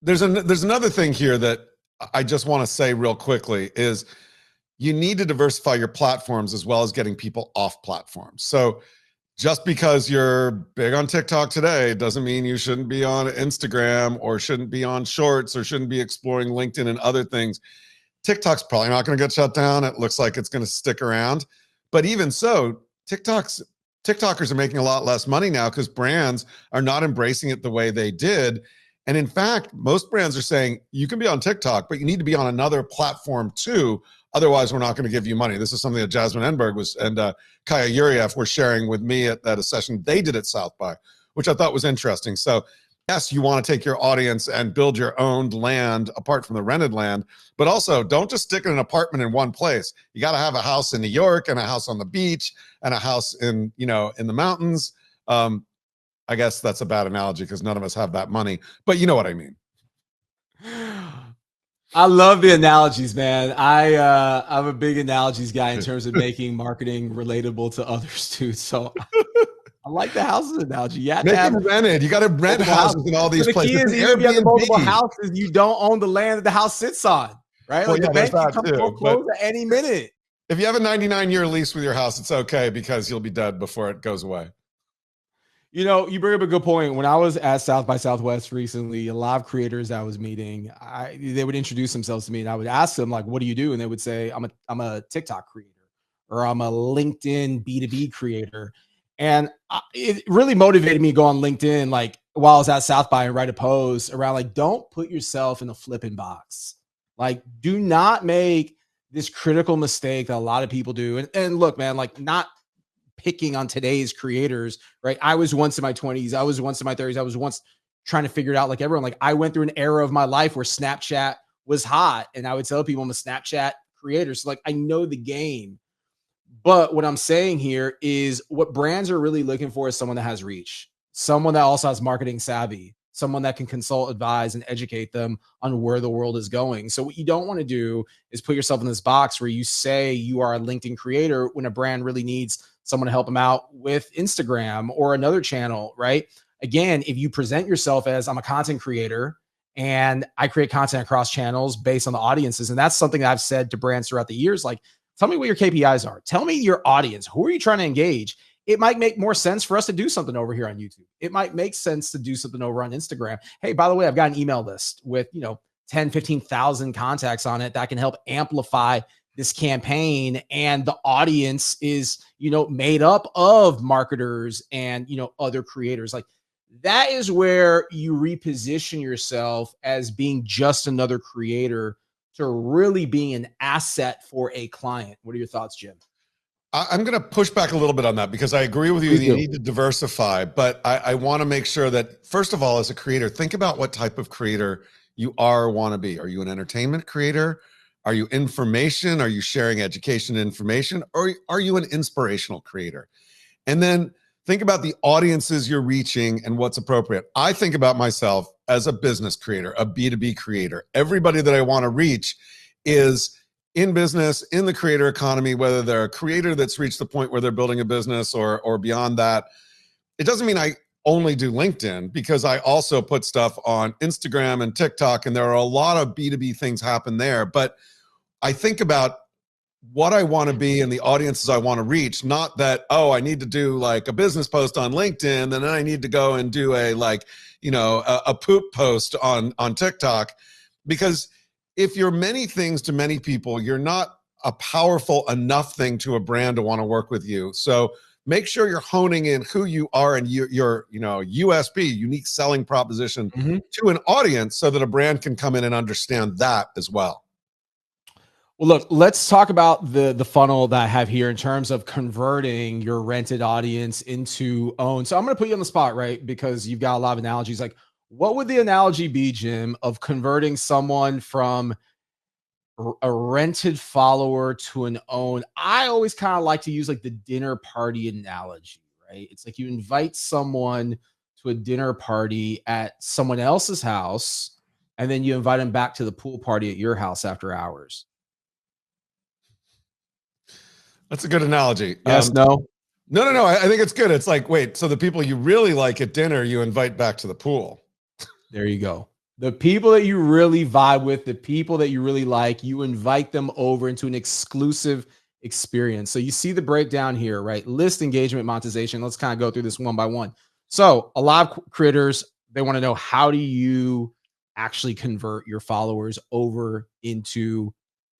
there's another thing here that I just want to say real quickly is you need to diversify your platforms as well as getting people off platforms. So just because you're big on TikTok today doesn't mean you shouldn't be on Instagram or shouldn't be on Shorts or shouldn't be exploring LinkedIn and other things. TikTok's probably not going to get shut down. It looks like it's going to stick around. But even so, TikTokers are making a lot less money now because brands are not embracing it the way they did. And in fact, most brands are saying you can be on TikTok, but you need to be on another platform too. Otherwise, we're not going to give you money. This is something that Jasmine Enberg and Kaya Yuriev were sharing with me at a session they did at South by, which I thought was interesting. So yes, you want to take your audience and build your own land apart from the rented land, but also don't just stick in an apartment in one place. You got to have a house in New York and a house on the beach and a house in the mountains. I guess that's a bad analogy because none of us have that money, but you know what I mean. I love the analogies, man. I'm a big analogies guy in terms of making marketing relatable to others too. So I like the houses analogy. You have Make to have them rented. You got to rent houses in all these places. The key is, even if you have multiple houses, you don't own the land that the house sits on, right? Well, like yeah, the bank can come too, foreclose at any minute. If you have a 99-year lease with your house, it's okay because you'll be dead before it goes away. You know, you bring up a good point. When I was at South by Southwest recently, a lot of creators I was meeting, they would introduce themselves to me, and I would ask them, like, what do you do? And they would say, I'm a TikTok creator, or I'm a LinkedIn B2B creator. And it really motivated me to go on LinkedIn, like while I was at South by, and write a post around, like, don't put yourself in a flipping box. Like, do not make this critical mistake that a lot of people do. And look, man, like, not picking on today's creators, right? I was once in my 20s. I was once in my 30s. I was once trying to figure it out like everyone. Like, I went through an era of my life where Snapchat was hot, and I would tell people I'm a Snapchat creator. So like, I know the game. But what I'm saying here is, what brands are really looking for is someone that has reach, someone that also has marketing savvy, someone that can consult, advise, and educate them on where the world is going. So what you don't want to do is put yourself in this box where you say you are a LinkedIn creator when a brand really needs someone to help them out with Instagram or another channel, right? Again, if you present yourself as, I'm a content creator and I create content across channels based on the audiences, and that's something that I've said to brands throughout the years, like, tell me what your KPIs are. Tell me your audience. Who are you trying to engage? It might make more sense for us to do something over here on YouTube. It might make sense to do something over on Instagram. Hey, by the way, I've got an email list with, 10, 15,000 contacts on it that can help amplify this campaign. And the audience is, made up of marketers and, other creators. Like, that is where you reposition yourself as being just another creator to really being an asset for a client. What are your thoughts, Jim? I'm going to push back a little bit on that because I agree with you. You need to diversify, but I want to make sure that, first of all, as a creator, think about what type of creator you are or want to be. Are you an entertainment creator? Are you information? Are you sharing education and information? Or are you an inspirational creator? And then think about the audiences you're reaching and what's appropriate. I think about myself as a business creator, a B2B creator. Everybody that I want to reach is in business, in the creator economy, whether they're a creator that's reached the point where they're building a business or beyond that. It doesn't mean I only do LinkedIn, because I also put stuff on Instagram and TikTok, and there are a lot of B2B things happen there. But I think about what I want to be and the audiences I want to reach, not that, oh, I need to do like a business post on LinkedIn, and then I need to go and do a poop post on TikTok. Because if you're many things to many people, you're not a powerful enough thing to a brand to want to work with you. So make sure you're honing in who you are and your USP, unique selling proposition, to an audience, so that a brand can come in and understand that as well. Well, look, let's talk about the funnel that I have here in terms of converting your rented audience into owned. So I'm going to put you on the spot, right? Because you've got a lot of analogies. Like, what would the analogy be, Jim, of converting someone from a rented follower to an own? I always kind of like to use like the dinner party analogy, right? It's like you invite someone to a dinner party at someone else's house, and then you invite them back to the pool party at your house after hours. That's a good analogy. Yes, no? No. I think it's good. It's like, wait, so the people you really like at dinner, you invite back to the pool. There you go. The people that you really vibe with, the people that you really like, you invite them over into an exclusive experience. So you see the breakdown here, right? List, engagement, monetization. Let's kind of go through this one by one. So a lot of creators, they want to know, how do you actually convert your followers over into,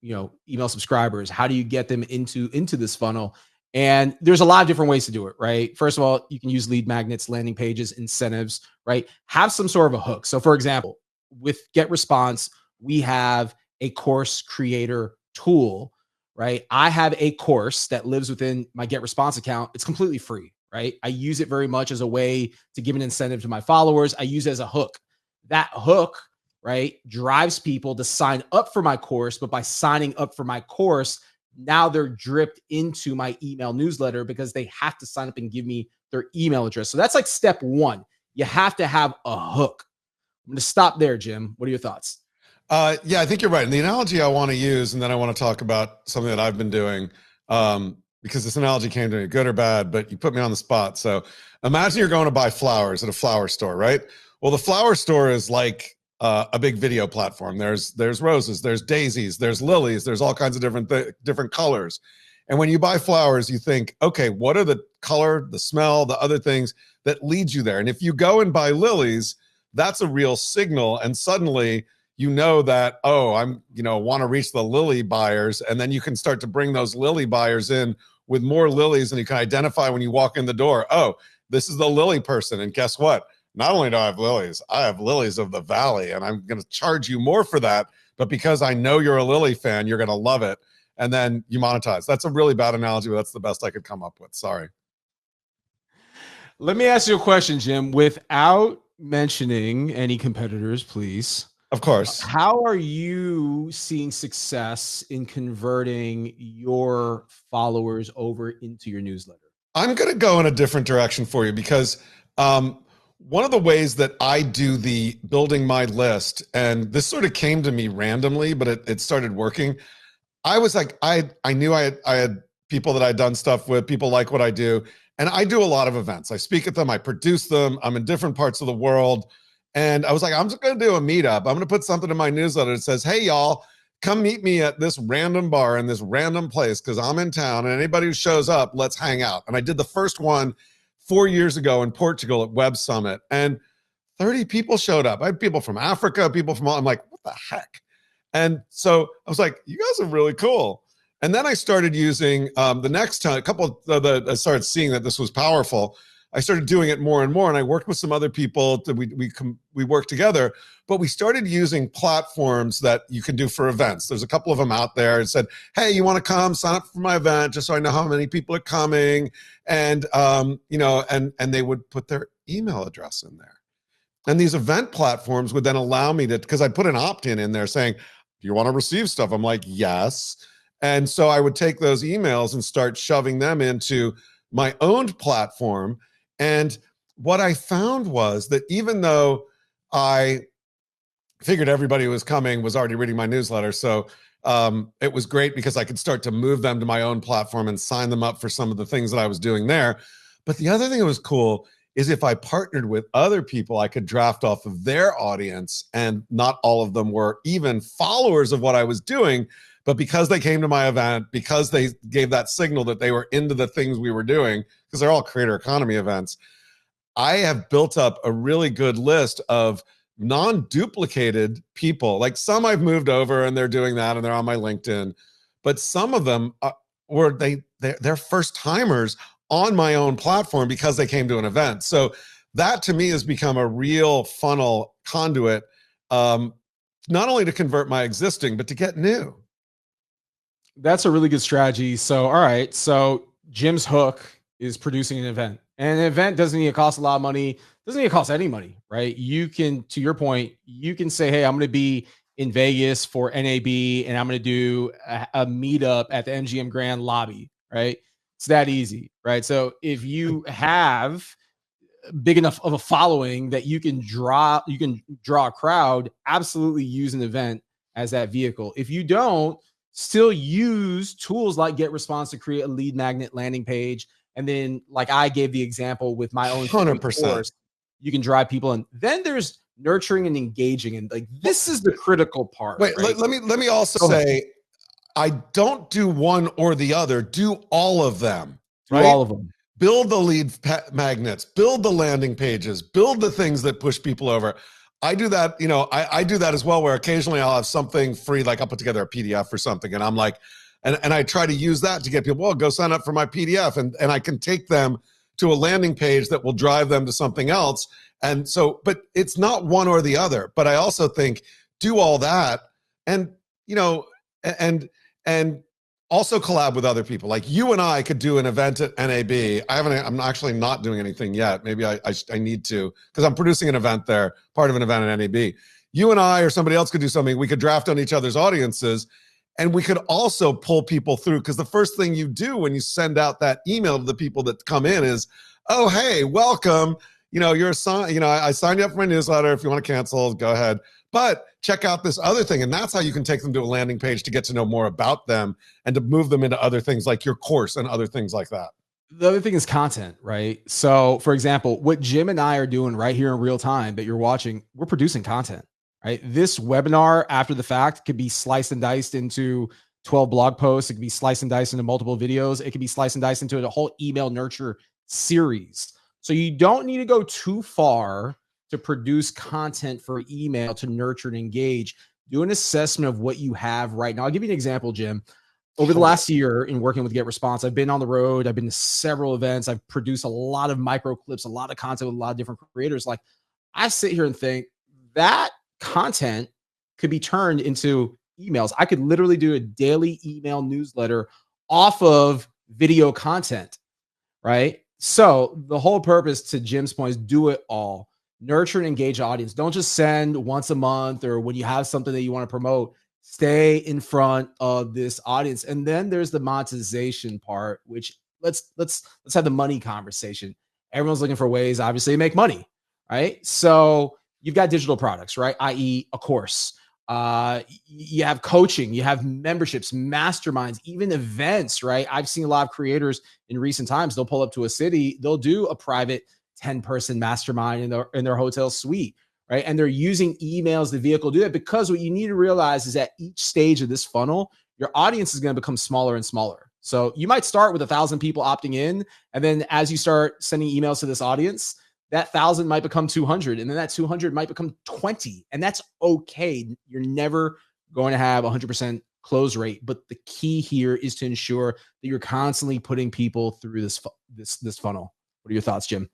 email subscribers? How do you get them into this funnel? And there's a lot of different ways to do it, right? First of all, you can use lead magnets, landing pages, incentives, right? Have some sort of a hook. So for example, with GetResponse, we have a course creator tool, right? I have a course that lives within my GetResponse account. It's completely free, right? I use it very much as a way to give an incentive to my followers. I use it as a hook. That hook, right, drives people to sign up for my course. But by signing up for my course, now they're dripped into my email newsletter, because they have to sign up and give me their email address. So that's like step one. You have to have a hook. I'm going to stop there, Jim. What are your thoughts? Yeah, I think you're right. And the analogy I want to use, and then I want to talk about something that I've been doing, because this analogy came to me, good or bad, but you put me on the spot. So imagine you're going to buy flowers at a flower store, right? Well, the flower store is like a big video platform. There's roses, there's daisies, there's lilies, there's all kinds of different colors. And when you buy flowers, you think, okay, what are the color, the smell, the other things that leads you there? And if you go and buy lilies, that's a real signal. And suddenly you know that, oh, I'm, want to reach the lily buyers. And then you can start to bring those lily buyers in with more lilies. And you can identify when you walk in the door, oh, this is the lily person. And guess what? Not only do I have lilies of the valley, and I'm going to charge you more for that. But because I know you're a lily fan, you're going to love it. And then you monetize. That's a really bad analogy, but that's the best I could come up with. Sorry. Let me ask you a question, Jim, without mentioning any competitors, please. Of course. How are you seeing success in converting your followers over into your newsletter? I'm going to go in a different direction for you, because one of the ways that I do the building my list, and this sort of came to me randomly, but it started working. I was like, I knew I had people that I'd done stuff with, people like what I do. And I do a lot of events. I speak at them, I produce them. I'm in different parts of the world. And I was like, I'm just going to do a meetup. I'm going to put something in my newsletter that says, hey, y'all, come meet me at this random bar in this random place, because I'm in town, and anybody who shows up, let's hang out. And I did the first one 4 years ago in Portugal at Web Summit, and 30 people showed up. I had people from Africa, people from all, I'm like, what the heck? And so I was like, you guys are really cool. And then I started using the next time, I started seeing that this was powerful. I started doing it more and more, and I worked with some other people. We worked together, but we started using platforms that you can do for events. There's a couple of them out there. It said, hey, you want to come sign up for my event, just so I know how many people are coming. And, and they would put their email address in there. And these event platforms would then allow me to, because I put an opt-in in there saying, do you want to receive stuff? I'm like, yes. And so I would take those emails and start shoving them into my own platform. And what I found was that even though I figured everybody who was coming was already reading my newsletter, so it was great because I could start to move them to my own platform and sign them up for some of the things that I was doing there. But the other thing that was cool is if I partnered with other people, I could draft off of their audience, and not all of them were even followers of what I was doing. But because they came to my event, because they gave that signal that they were into the things we were doing, because they're all creator economy events, I have built up a really good list of non-duplicated people. Like some I've moved over and they're doing that and they're on my LinkedIn, but some of them were they're first timers on my own platform because they came to an event. So that to me has become a real funnel conduit, not only to convert my existing, but to get new. That's a really good strategy. So, all right. So Jim's hook is producing an event. And an event doesn't need to cost a lot of money, doesn't need to cost any money, right? You can, to your point, you can say, hey, I'm going to be in Vegas for NAB and I'm going to do a meetup at the MGM Grand lobby, right? It's that easy, right? So if you have big enough of a following that you can draw a crowd, absolutely use an event as that vehicle. If you don't, still use tools like GetResponse to create a lead magnet landing page. And then, like I gave the example with my own 100%. course, you can drive people in. Then there's nurturing and engaging. And like, this is the critical part. Wait, right? let me also say, I don't do one or the other. Do all of them. Do all of them. Build the lead magnets, build the landing pages, build the things that push people over. I do that, I do that as well, where occasionally I'll have something free, like I'll put together a PDF or something, and I'm like, and I try to use that to get people, well, go sign up for my PDF, and I can take them to a landing page that will drive them to something else. And so, but it's not one or the other. But I also think do all that, and and also collab with other people. Like you and I could do an event at NAB. I'm actually not doing anything yet. Maybe I need to, because I'm producing an event there, part of an event at NAB. You and I or somebody else could do something. We could draft on each other's audiences, and we could also pull people through, because the first thing you do when you send out that email to the people that come in is, oh, hey, welcome. You're assigned, I signed you up for my newsletter. If you want to cancel, go ahead. But check out this other thing. And that's how you can take them to a landing page to get to know more about them and to move them into other things like your course and other things like that. The other thing is content, right? So for example, what Jim and I are doing right here in real time that you're watching, we're producing content, right? This webinar after the fact could be sliced and diced into 12 blog posts. It could be sliced and diced into multiple videos. It could be sliced and diced into a whole email nurture series. So you don't need to go too far to produce content for email to nurture and engage. Do an assessment of what you have right now. I'll give you an example, Jim. Over the last year in working with GetResponse, I've been on the road. I've been to several events. I've produced a lot of micro clips, a lot of content with a lot of different creators. Like, I sit here and think that content could be turned into emails. I could literally do a daily email newsletter off of video content, right? So the whole purpose, to Jim's point, is do it all. Nurture and engage audience. Don't just send once a month or when you have something that you want to promote. Stay in front of this audience. And then there's the monetization part, which let's have the money conversation. Everyone's looking for ways, obviously, to make money, right? So you've got digital products, right? i.e. a course. You have coaching, you have memberships, masterminds, even events, right? I've seen a lot of creators in recent times, they'll pull up to a city, they'll do a private 10-person mastermind in their hotel suite, right? And they're using emails, the vehicle to do that, because what you need to realize is at each stage of this funnel, your audience is going to become smaller and smaller. So you might start with 1,000 people opting in. And then as you start sending emails to this audience, that 1,000 might become 200. And then that 200 might become 20. And that's okay. You're never going to have 100% close rate. But the key here is to ensure that you're constantly putting people through this funnel. What are your thoughts, Jim?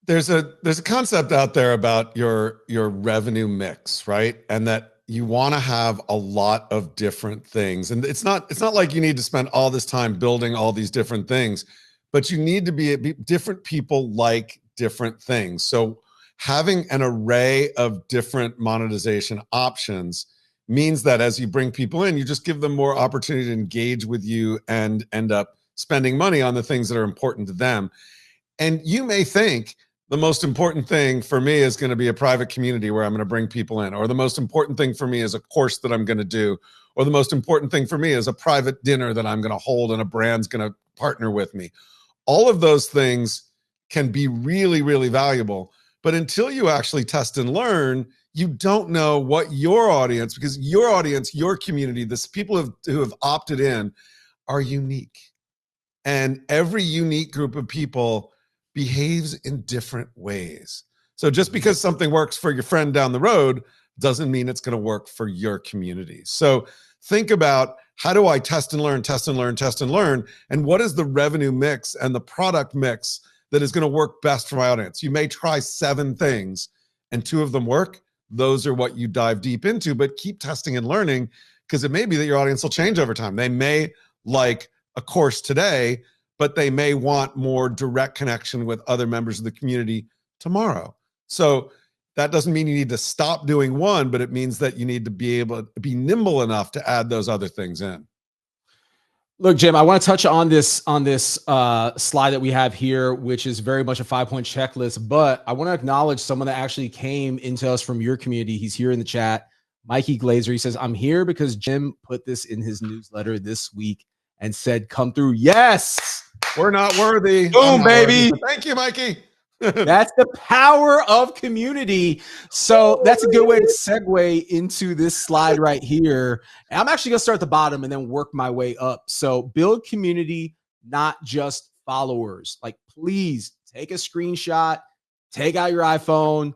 There's a concept out there about your revenue mix, right? And that you want to have a lot of different things. And it's not like you need to spend all this time building all these different things, but you need to be different people like different things. So having an array of different monetization options means that as you bring people in, you just give them more opportunity to engage with you and end up spending money on the things that are important to them. And you may think the most important thing for me is going to be a private community where I'm going to bring people in, or the most important thing for me is a course that I'm going to do, or the most important thing for me is a private dinner that I'm going to hold and a brand's going to partner with me. All of those things can be really, really valuable. But until you actually test and learn, you don't know what your audience, because your audience, your community, this people who have opted in are unique. And every unique group of people behaves in different ways. So just because something works for your friend down the road doesn't mean it's going to work for your community. So think about, how do I test and learn, test and learn, test and learn? And what is the revenue mix and the product mix that is going to work best for my audience? You may try 7 things and 2 of them work. Those are what you dive deep into, but keep testing and learning, because it may be that your audience will change over time. They may like a course today, but they may want more direct connection with other members of the community tomorrow. So that doesn't mean you need to stop doing one, but it means that you need to be able to be nimble enough to add those other things in. Look, Jim, I want to touch on this slide that we have here, which is very much a 5-point checklist. But I want to acknowledge someone that actually came into us from your community. He's here in the chat, Mikey Glazer. He says, "I'm here because Jim put this in his newsletter this week and said, come through." Yes, we're not worthy. Boom, baby. Worthy. Thank you, Mikey. That's the power of community. So that's a good way to segue into this slide right here. And I'm actually going to start at the bottom and then work my way up. So build community, not just followers. Like, please take a screenshot, take out your iPhone,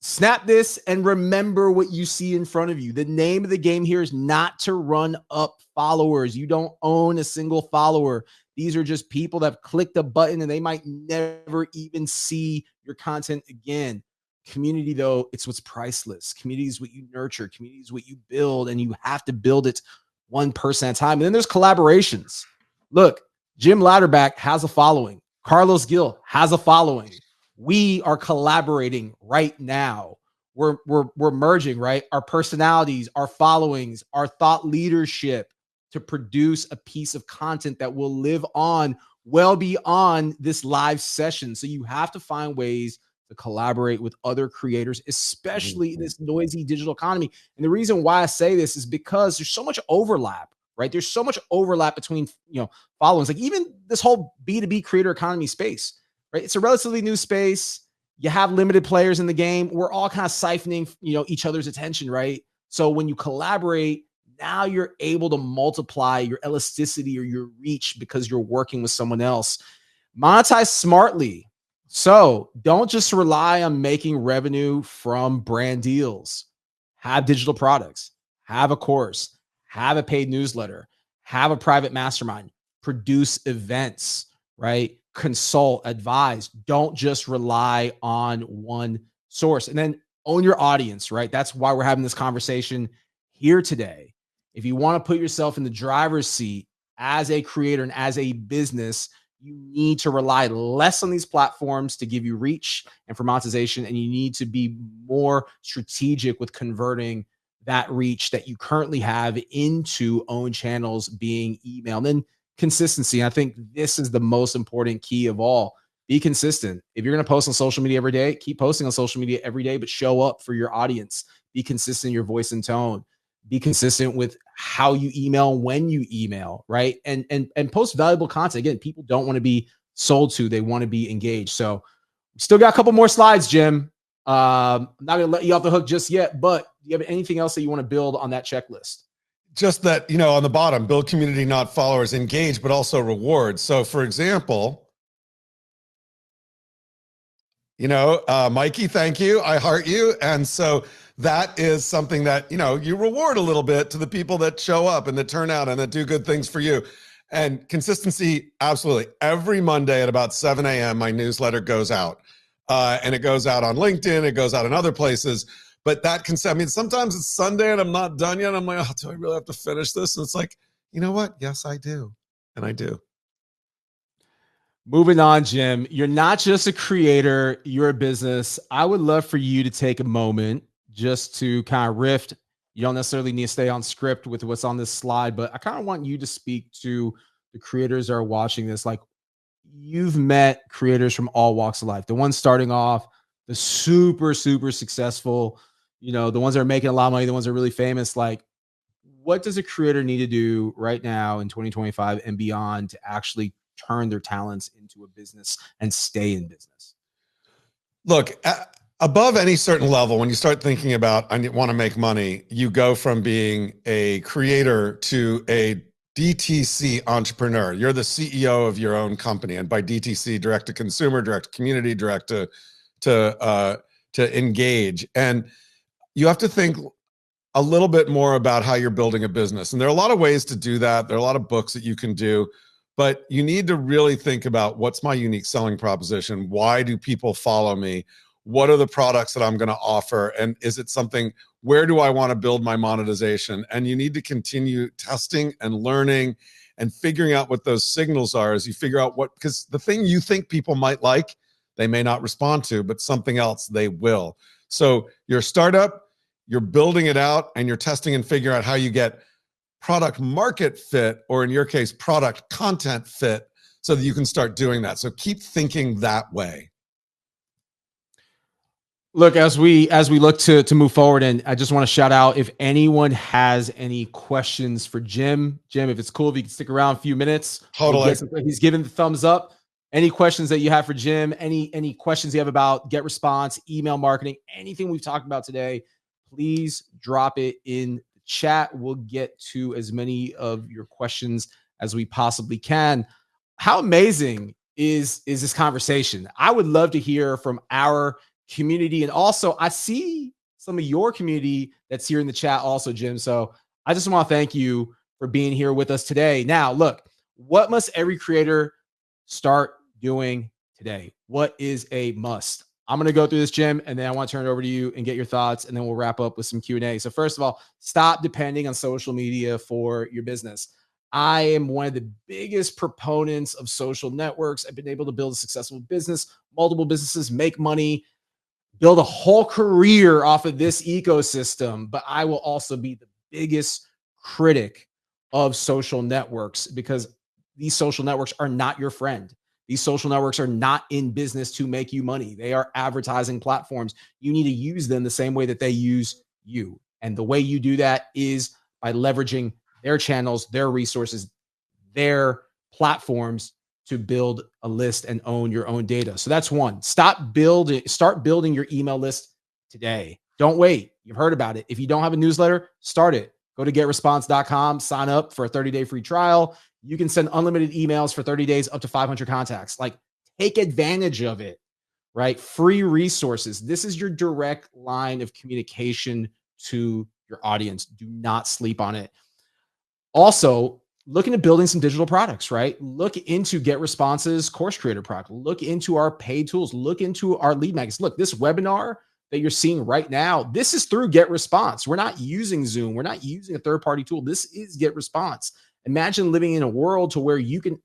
snap this, and remember what you see in front of you. The name of the game here is not to run up followers. You don't own a single follower. These are just people that have clicked a button and they might never even see your content again. Community, though, it's what's priceless. Community is what you nurture. Community is what you build, and you have to build it one person at a time. And then there's collaborations. Look, Jim Louderback has a following. Carlos Gil has a following. We are collaborating right now. We're merging, right? Our personalities, our followings, our thought leadership to produce a piece of content that will live on well beyond this live session. So you have to find ways to collaborate with other creators, especially in this noisy digital economy. And the reason why I say this is because there's so much overlap, right? There's so much overlap between, followings, like even this whole B2B creator economy space, right? It's a relatively new space. You have limited players in the game. We're all kind of siphoning, each other's attention, right? So when you collaborate, now you're able to multiply your elasticity or your reach because you're working with someone else. Monetize smartly. So don't just rely on making revenue from brand deals. Have digital products, have a course, have a paid newsletter, have a private mastermind, produce events, right? Consult, advise. Don't just rely on one source. And then own your audience, right? That's why we're having this conversation here today. If you want to put yourself in the driver's seat as a creator and as a business, you need to rely less on these platforms to give you reach and for monetization, and you need to be more strategic with converting that reach that you currently have into own channels, being email. And then consistency. I think this is the most important key of all. Be consistent. If you're going to post on social media every day, keep posting on social media every day, but show up for your audience. Be consistent in your voice and tone. Be consistent with how you email, when you email, right? And post valuable content. Again, people don't want to be sold to, they want to be engaged. So we still got a couple more slides, Jim. I'm not going to let you off the hook just yet, but do you have anything else that you want to build on that checklist? Just that, on the bottom, build community, not followers, engage, but also reward. So for example, Mikey, thank you. I heart you. And so that is something that, you reward a little bit to the people that show up and that turn out and that do good things for you. And consistency, absolutely. Every Monday at about 7 a.m., my newsletter goes out. And it goes out on LinkedIn. It goes out in other places. But sometimes it's Sunday and I'm not done yet. I'm like, do I really have to finish this? And it's like, you know what? Yes, I do. And I do. Moving on, Jim, you're not just a creator, you're a business. I would love for you to take a moment just to kind of riff. You don't necessarily need to stay on script with what's on this slide, but I kind of want you to speak to the creators that are watching this. Like, you've met creators from all walks of life, the ones starting off, the super, super successful, the ones that are making a lot of money, the ones that are really famous. Like, what does a creator need to do right now in 2025 and beyond to actually turn their talents into a business and stay in business? Look, above any certain level, when you start thinking about, I want to make money, you go from being a creator to a DTC entrepreneur. You're the CEO of your own company. And by DTC, direct to consumer, direct to community, direct to engage. And you have to think a little bit more about how you're building a business. And there are a lot of ways to do that. There are a lot of books that you can do, but you need to really think about, what's my unique selling proposition? Why do people follow me? What are the products that I'm going to offer? And is it something, where do I want to build my monetization? And you need to continue testing and learning and figuring out what those signals are as you figure out what, because the thing you think people might like, they may not respond to, but something else they will. So your startup, you're building it out, and you're testing and figuring out how you get product market fit, or in your case, product content fit, so that you can start doing that. So keep thinking that way. Look, as we look to move forward, and I just want to shout out, if anyone has any questions for Jim, if it's cool, if you can stick around a few minutes. Totally. He's giving the thumbs up. Any questions that you have for Jim, any questions you have about GetResponse, email marketing, anything we've talked about today, please drop it in the chat. We'll get to as many of your questions as we possibly can. How amazing is this conversation? I would love to hear from our community. And also, I see some of your community that's here in the chat also, Jim. So I just want to thank you for being here with us today. Now, look, what must every creator start doing today? What is a must? I'm going to go through this, Jim, and then I want to turn it over to you and get your thoughts, and then we'll wrap up with some Q&A. So first of all, stop depending on social media for your business. I am one of the biggest proponents of social networks. I've been able to build a successful business, multiple businesses, make money, build a whole career off of this ecosystem. But I will also be the biggest critic of social networks, because these social networks are not your friend. These social networks are not in business to make you money. They are advertising platforms. You need to use them the same way that they use you. And the way you do that is by leveraging their channels, their resources, their platforms to build a list and own your own data. So that's one. Start building your email list today. Don't wait. You've heard about it. If you don't have a newsletter, start it. Go to getresponse.com, sign up for a 30-day free trial. You can send unlimited emails for 30 days, up to 500 contacts. Like, take advantage of it, right? Free resources. This is your direct line of communication to your audience. Do not sleep on it. Also, look into building some digital products, right? Look into GetResponse's course creator product. Look into our paid tools. Look into our lead magnets. Look, this webinar that you're seeing right now, this is through GetResponse. We're not using Zoom. We're not using a third-party tool. This is GetResponse. Imagine living in a world to where you can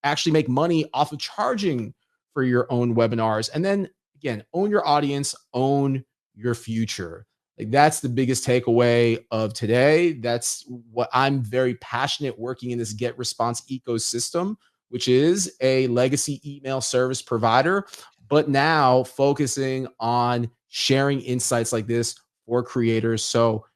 actually make money off of charging for your own webinars. And then again, own your audience, own your future. Like, that's the biggest takeaway of today. That's what I'm very passionate working in this GetResponse ecosystem, which is a legacy email service provider, but now focusing on sharing insights like this for creators. So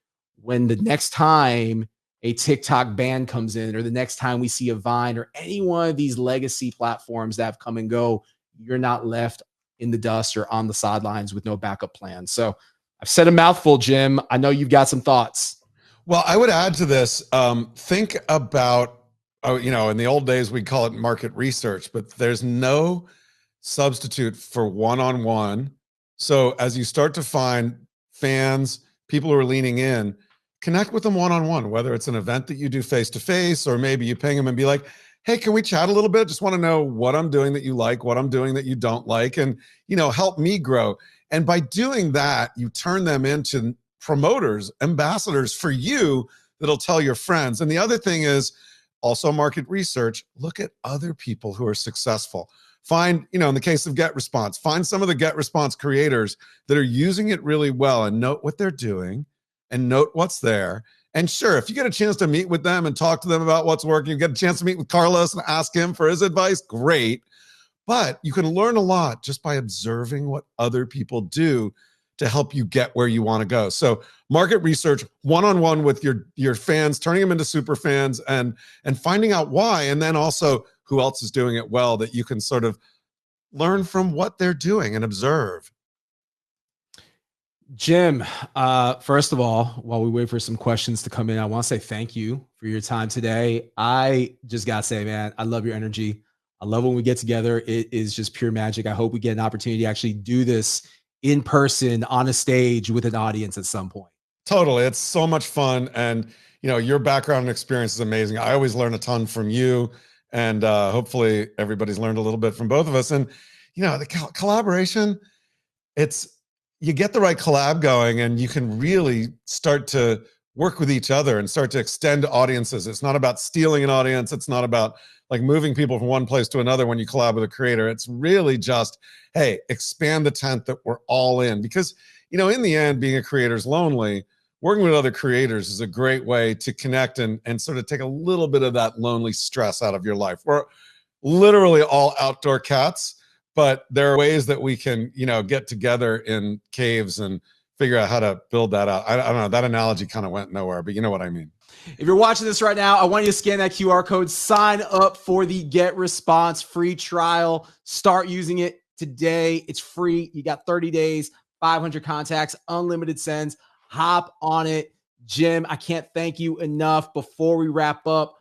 when the next time a TikTok ban comes in, or the next time we see a Vine or any one of these legacy platforms that have come and go, you're not left in the dust or on the sidelines with no backup plan. So I've said a mouthful, Jim. I know you've got some thoughts. Well, I would add to this, think about, in the old days, we'd call it market research, but there's no substitute for one-on-one. So as you start to find fans, people who are leaning in, connect with them one-on-one, whether it's an event that you do face-to-face, or maybe you ping them and be like, hey, can we chat a little bit? Just want to know what I'm doing that you like, what I'm doing that you don't like, and, help me grow. And by doing that, you turn them into promoters, ambassadors for you that'll tell your friends. And the other thing is also market research. Look at other people who are successful. Find, in the case of GetResponse, find some of the GetResponse creators that are using it really well and note what they're doing. and note what's there. And sure, if you get a chance to meet with them and talk to them about what's working, you get a chance to meet with Carlos and ask him for his advice, great. But you can learn a lot just by observing what other people do to help you get where you want to go. So market research one-on-one with your fans, turning them into super fans, and finding out why, and then also who else is doing it well that you can sort of learn from what they're doing and observe. Jim, first of all, while we wait for some questions to come in, I want to say thank you for your time today. I just got to say, man, I love your energy. I love when we get together. It is just pure magic. I hope we get an opportunity to actually do this in person on a stage with an audience at some point. Totally. It's so much fun. And, your background and experience is amazing. I always learn a ton from you. And hopefully everybody's learned a little bit from both of us. And, the collaboration, you get the right collab going and you can really start to work with each other and start to extend audiences. It's not about stealing an audience. It's not about like moving people from one place to another when you collab with a creator. It's really just, hey, expand the tent that we're all in. Because, in the end, being a creator is lonely. Working with other creators is a great way to connect and sort of take a little bit of that lonely stress out of your life. We're literally all outdoor cats, but there are ways that we can, get together in caves and figure out how to build that out. I don't know. That analogy kind of went nowhere, but you know what I mean. If you're watching this right now, I want you to scan that QR code, sign up for the GetResponse free trial, start using it today. It's free. You got 30 days, 500 contacts, unlimited sends. Hop on it. Jim, I can't thank you enough. Before we wrap up,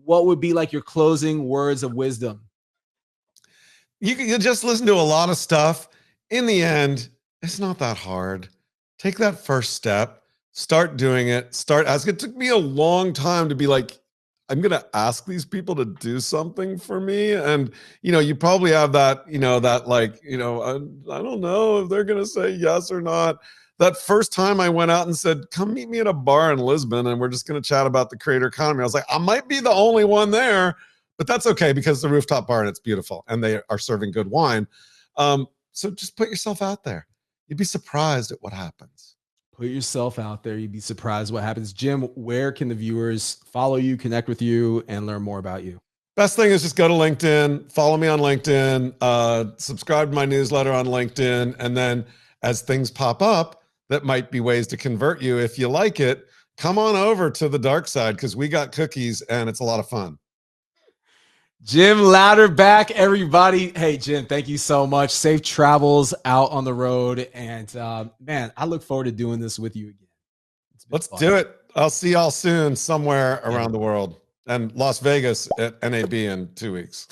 what would be like your closing words of wisdom? You just listen to a lot of stuff. In the end, it's not that hard. Take that first step. Start doing it. Start asking. It took me a long time to be like, I'm going to ask these people to do something for me. And, you probably have that, that like, I don't know if they're going to say yes or not. That first time I went out and said, come meet me at a bar in Lisbon and we're just going to chat about the creator economy. I was like, I might be the only one there, but that's okay because it's a rooftop bar and it's beautiful and they are serving good wine. So just put yourself out there. You'd be surprised at what happens. Put yourself out there. You'd be surprised what happens. Jim, where can the viewers follow you, connect with you, and learn more about you? Best thing is just go to LinkedIn, follow me on LinkedIn, subscribe to my newsletter on LinkedIn. And then as things pop up that might be ways to convert you, if you like it, come on over to the dark side because we got cookies and it's a lot of fun. Jim Louderback, everybody. Hey, Jim, thank you so much. Safe travels out on the road. And man, I look forward to doing this with you again. Let's do it. I'll see y'all soon somewhere around the world and Las Vegas at NAB in 2 weeks.